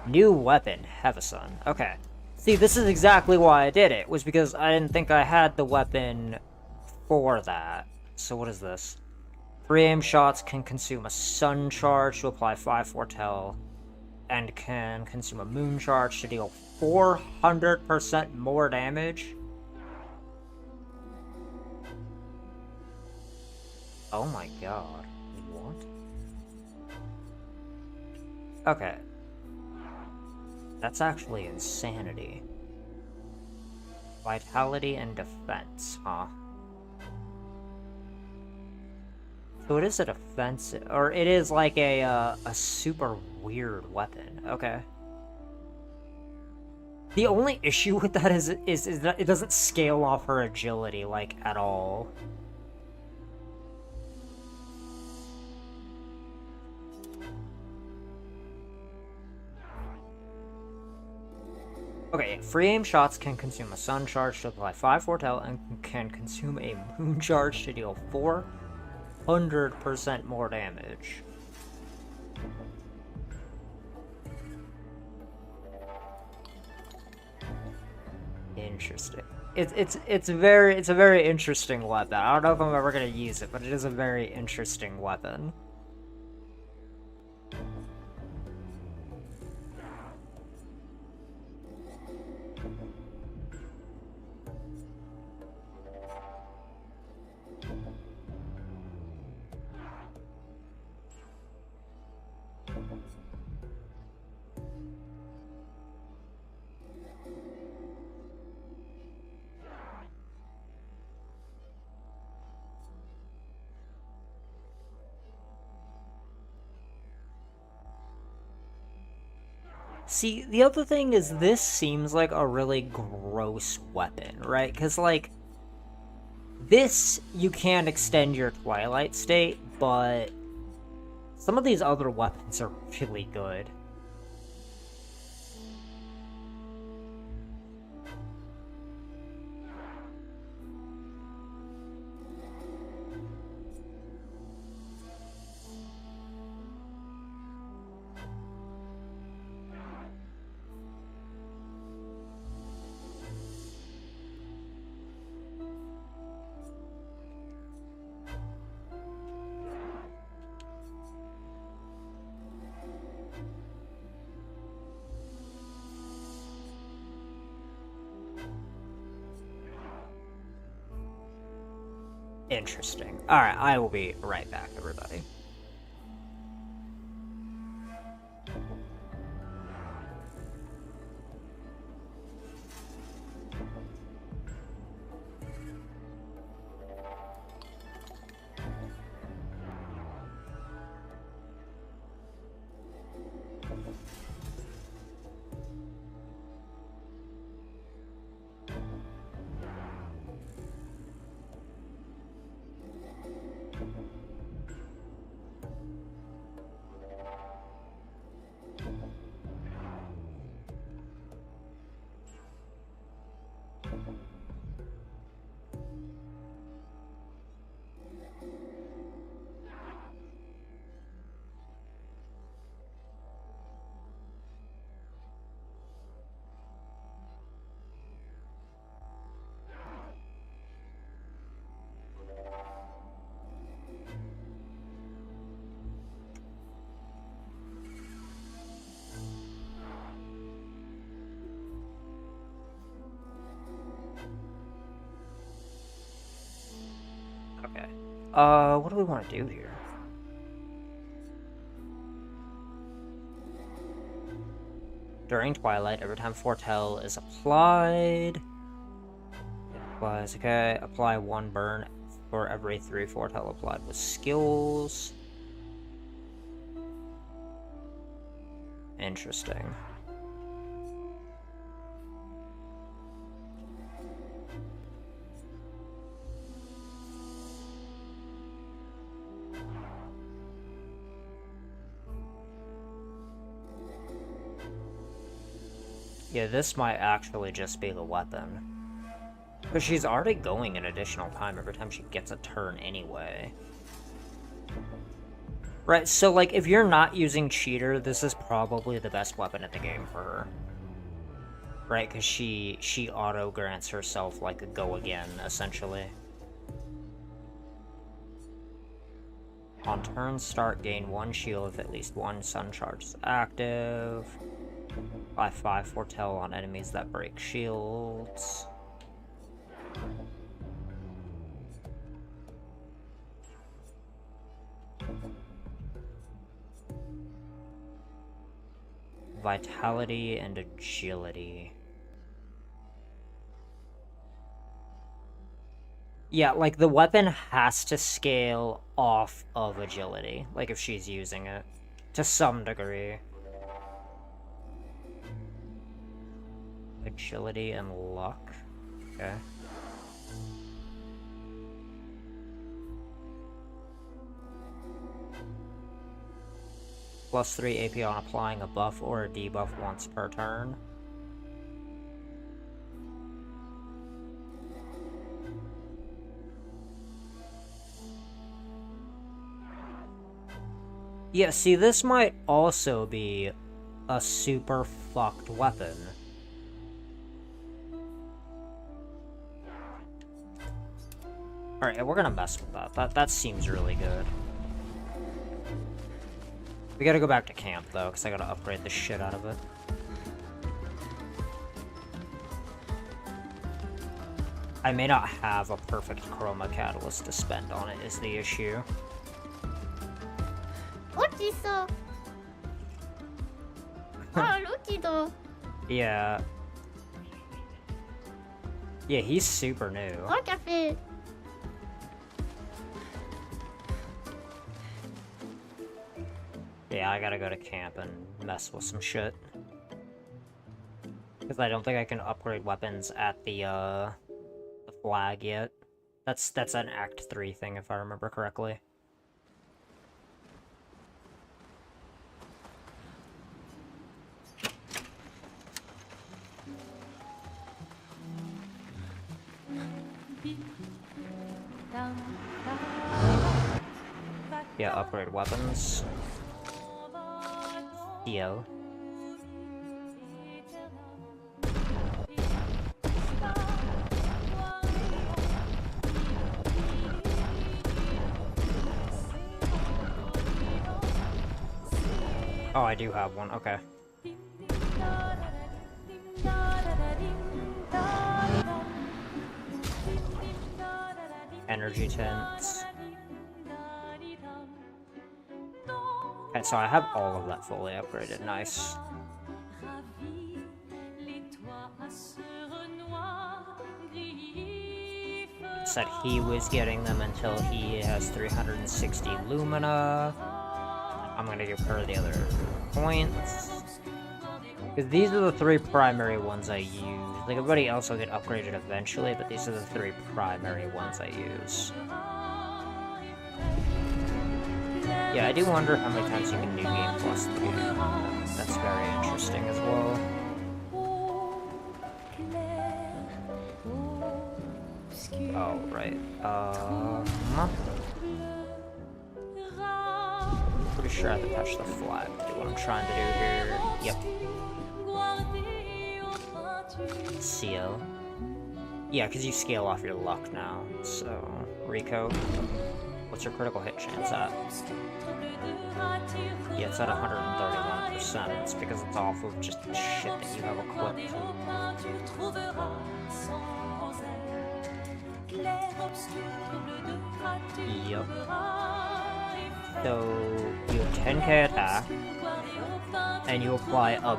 New weapon, Heavisun. Okay. See, this is exactly why I did it, was because I didn't think I had the weapon for that. So what is this? 3 aim shots can consume a sun charge to apply 5 foretell, and can consume a moon charge to deal 400% more damage. Oh my god. What? Okay. That's actually insanity. Vitality and defense, huh? So it is a defensive, or it is like a super weird weapon. Okay. The only issue with that is that it doesn't scale off her agility, like, at all. Okay, free aim shots can consume a sun charge to apply 5 foretell, and can consume a moon charge to deal 400% more damage. Interesting. It's a very interesting weapon. I don't know if I'm ever gonna use it, but it is a very interesting weapon. See, the other thing is this seems like a really gross weapon, right? Because, like, this, you can extend your Twilight state, but some of these other weapons are really good. Interesting. Alright, I will be right back, everybody. Okay. What do we want to do here? During Twilight, every time Foretell is applied... Applies, okay. Apply 1 burn for every 3 Foretell applied with skills. Interesting. Yeah, this might actually just be the weapon. Because she's already going an additional time every time she gets a turn anyway. Right, so like, if you're not using Cheater, this is probably the best weapon in the game for her. Right, because she auto-grants herself like a go again, essentially. On turn start, gain 1 shield if at least 1 sun charge is active. By 5 Foretell on enemies that break shields. Vitality and agility. Yeah, like the weapon has to scale off of agility, like if she's using it, to some degree. Agility and luck. Okay. Plus 3 AP on applying a buff or a debuff once per turn. Yeah, see, this might also be a super fucked weapon. Alright, we're gonna mess with that. That seems really good. We gotta go back to camp, though, because I gotta upgrade the shit out of it. I may not have a perfect chroma catalyst to spend on it, is the issue. Yeah. Yeah, he's super new. Yeah, I gotta go to camp and mess with some shit. Because I don't think I can upgrade weapons at the flag yet. That's an Act 3 thing, if I remember correctly. Yeah, upgrade weapons. Heal. Oh, I do have one, okay. energy tints. Okay, so I have all of that fully upgraded. Nice. Said he was getting them until he has 360 Lumina. I'm gonna give her the other points. Because these are the 3 primary ones I use. Like, everybody else will get upgraded eventually, but these are the 3 primary ones I use. Yeah, I do wonder how many times you can New Game Plus the game. That's very interesting as well. Oh, right. Pretty sure I have to touch the flag to do what I'm trying to do here. Yep. Seal. Yeah, because you scale off your luck now. So, Rico, what's your critical hit chance at? Yeah, it's at 131%. It's because it's off of just the shit that you have equipped. Yep. So, you have 10k attack, and you apply a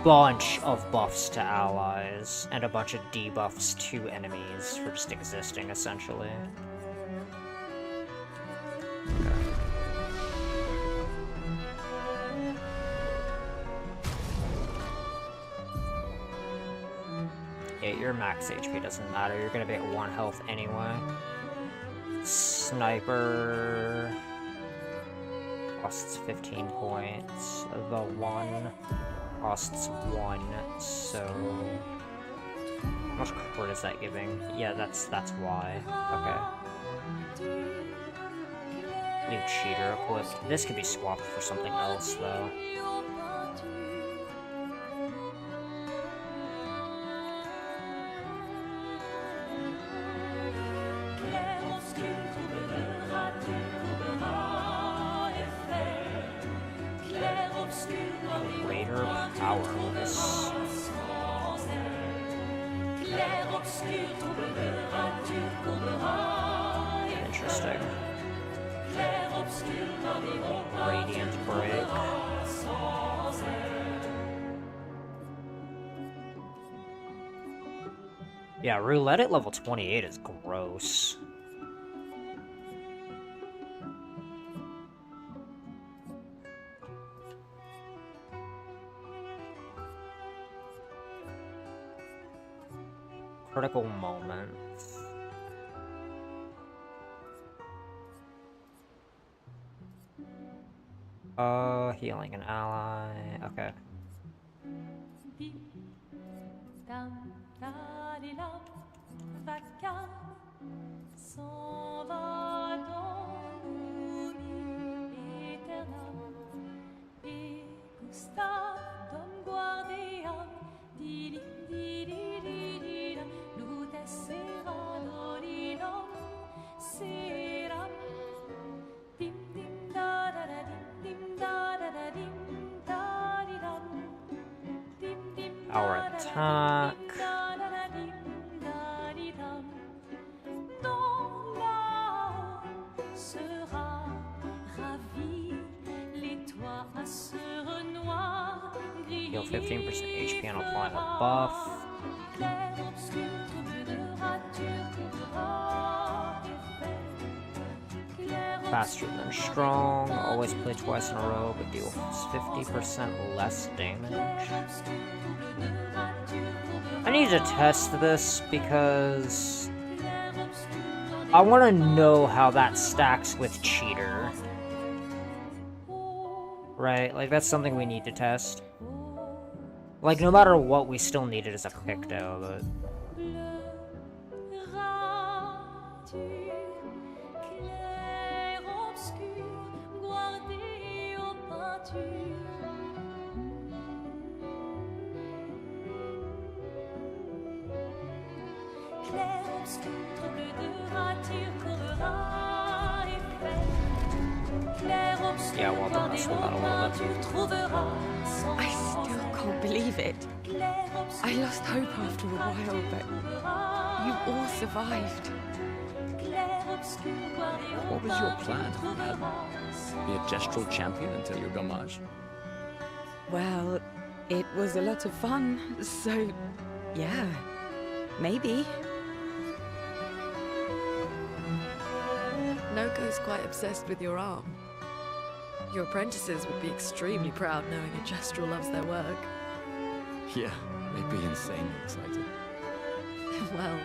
bunch of buffs to allies, and a bunch of debuffs to enemies for just existing, essentially. Okay. Yeah, your max HP doesn't matter, you're gonna be at 1 health anyway. Sniper costs 15 points. The one costs 1, so how much crit is that giving? Yeah, that's why. Okay. New cheater equipped. This could be swapped for something else though. Greater powerless. Interesting. Radiant break. Yeah, roulette at level 28 is gross. Critical moment. Healing an ally. Okay. Our attack. Heal 15% HP and apply a buff. Faster than strong. Always play twice in a row, but deal 50% less damage. I need to test this because I want to know how that stacks with cheater. Right? Like, that's something we need to test. Like, no matter what, we still need it as a picto, but... Yeah, well, I'll mess with that a little bit. I still can't believe it. I lost hope after a while, but you all survived. What was your plan? Be a gestural champion until you Gamage? Well, it was a lot of fun, so yeah, maybe. Noko's quite obsessed with your arm. Your apprentices would be extremely proud knowing a Gestural loves their work. Yeah, they'd be insanely excited. Well,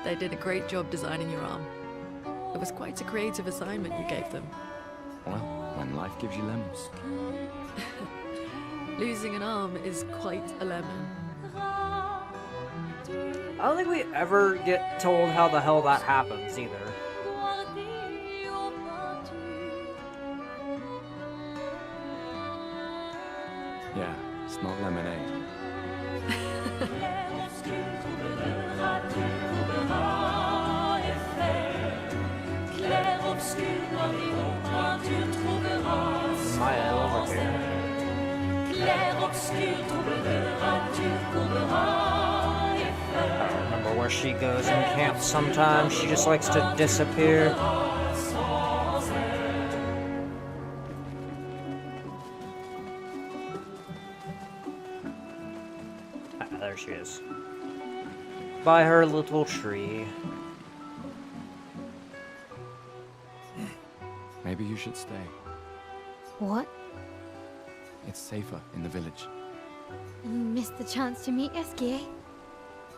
they did a great job designing your arm. It was quite a creative assignment you gave them. Well, when life gives you lemons. Losing an arm is quite a lemon. I don't think we ever get told how the hell that happens either. Yeah, it's not lemonade. Maya over here. I don't remember where she goes in camp sometimes. She just likes to disappear. There she is. By her little tree. Maybe you should stay. What? It's safer in the village. You missed the chance to meet Eskie?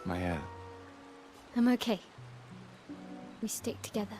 Maya, I'm okay. We stick together.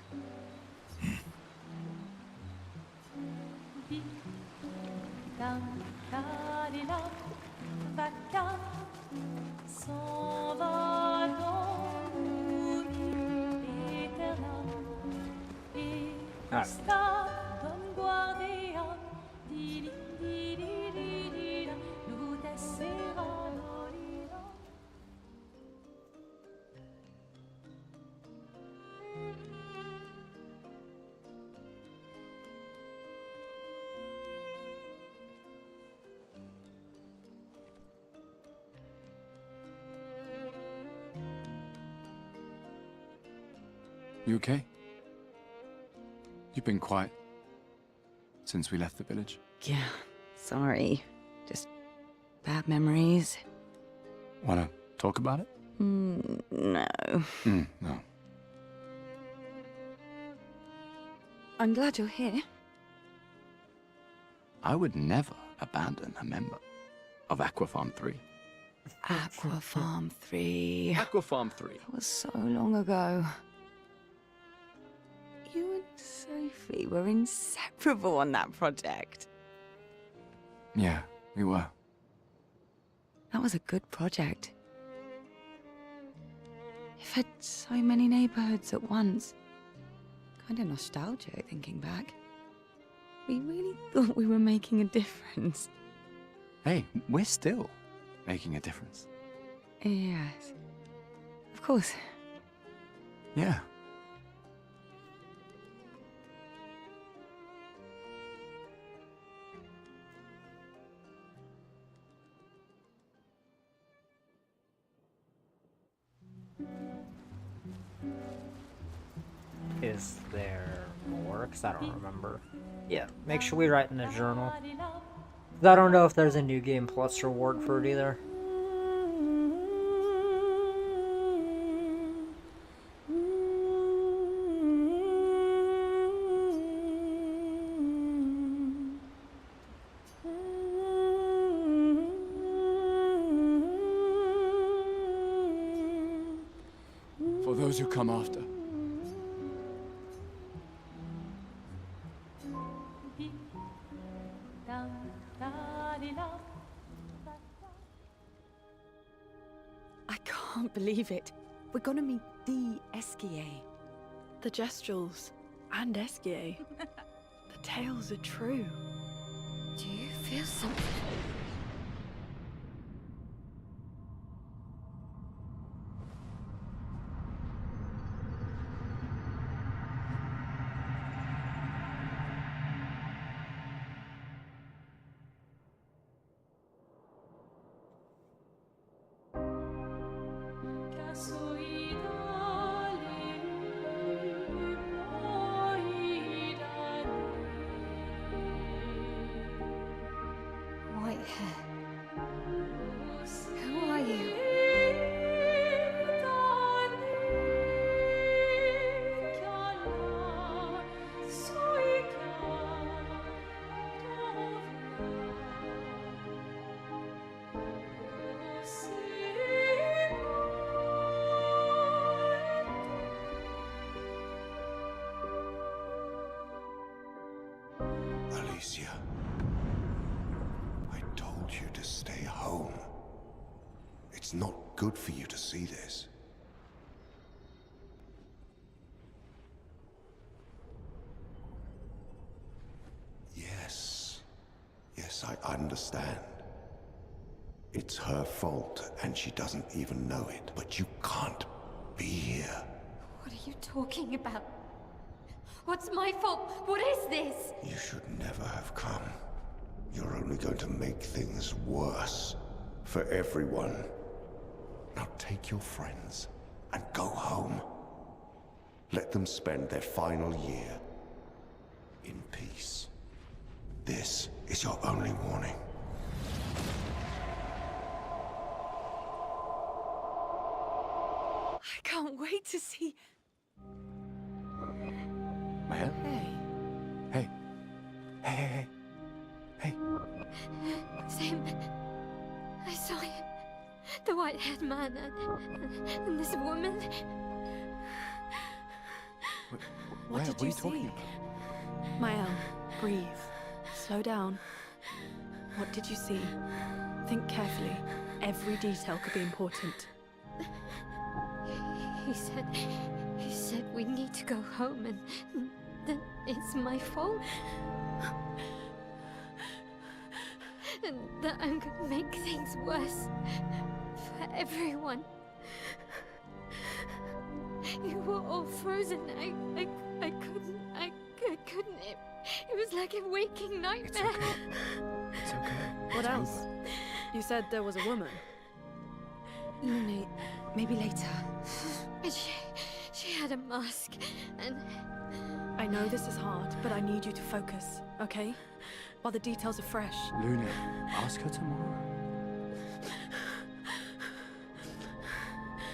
you okay? You've been quiet since we left the village. Yeah, sorry. Just bad memories. Wanna talk about it? No. No. I'm glad you're here. I would never abandon a member of Aqua Farm 3. Aqua Farm 3. Aqua Farm 3. That was so long ago. You and Sophie were inseparable on that project. Yeah, we were. That was a good project. You've had so many neighborhoods at once. Kind of nostalgic thinking back. We really thought we were making a difference. Hey, we're still making a difference. Yes. Of course. Yeah. Is there more? Because I don't remember. Yeah, make sure we write in the journal. 'Cause I don't know if there's a New Game Plus reward for it either. For those who come after. I can't believe it. We're gonna meet the Esquier. The Gestrals and Esquier. The tales are true. Do you feel something? Who are you? Alicia, I told you to stay home. It's not good for you to see this. Yes, I understand. It's her fault, and she doesn't even know it. But you can't be here. What are you talking about? What's my fault? What is this? You should never have come. You're only going to make things worse for everyone. Now take your friends and go home. Let them spend their final year in peace. This is your only warning. I can't wait to see. Maya? Hey. Hey. Sam, I saw him. The white-haired man and this woman. What did you see? Mael, breathe. Slow down. What did you see? Think carefully. Every detail could be important. He said we need to go home and that it's my fault. And that I'm gonna make things worse for everyone. You were all frozen. I couldn't. It was like a waking nightmare. It's okay. What else? You said there was a woman. Lune, maybe later. And she had a mask and... I know this is hard, but I need you to focus, okay? While the details are fresh. Luna, ask her tomorrow.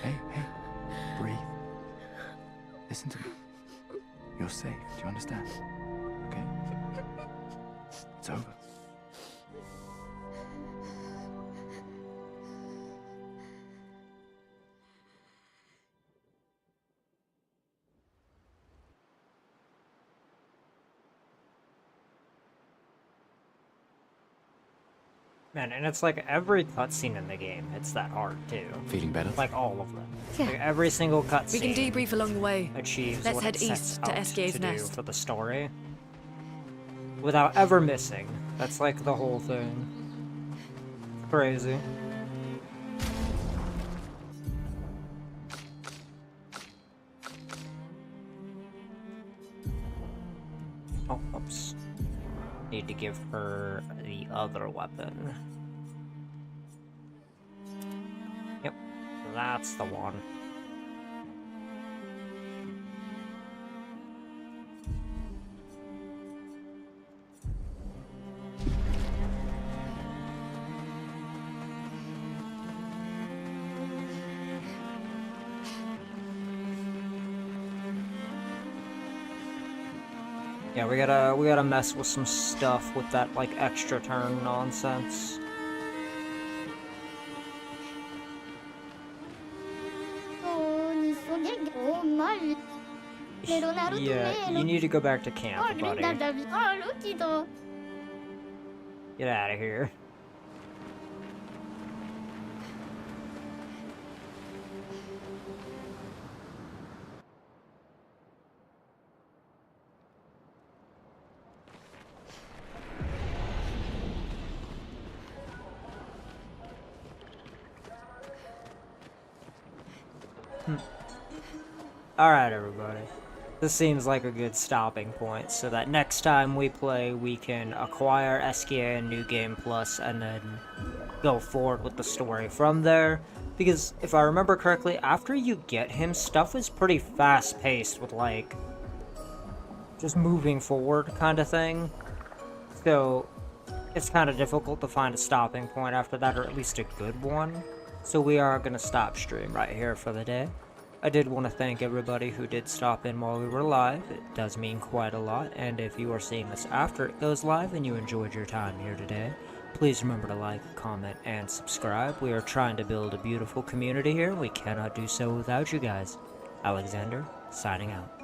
Hey, breathe. Listen to me. You're safe, do you understand? Okay? It's over. Man, and it's like every cutscene in the game, it's that hard too. Feeling better? Like all of them. Yeah. Like every single cutscene. We can debrief along the way. Achieves Let's what head it sets east to out SKA's to do nest. for the story. Without ever missing. That's like the whole thing. Crazy. Oh, oops. Need to give her the other weapon. Yep, that's the one. Yeah, we gotta mess with some stuff with that like extra turn nonsense. Yeah, you need to go back to camp, buddy. Get out of here. Alright, everybody. This seems like a good stopping point, so that next time we play, we can acquire SKA and New Game Plus, and then go forward with the story from there. Because, if I remember correctly, after you get him, stuff is pretty fast-paced with, like, just moving forward kind of thing. So, it's kind of difficult to find a stopping point after that, or at least a good one. So we are going to stop stream right here for the day. I did want to thank everybody who did stop in while we were live. It does mean quite a lot, and if you are seeing this after it goes live and you enjoyed your time here today, please remember to like, comment, and subscribe. We are trying to build a beautiful community here. We cannot do so without you guys. Alexander, signing out.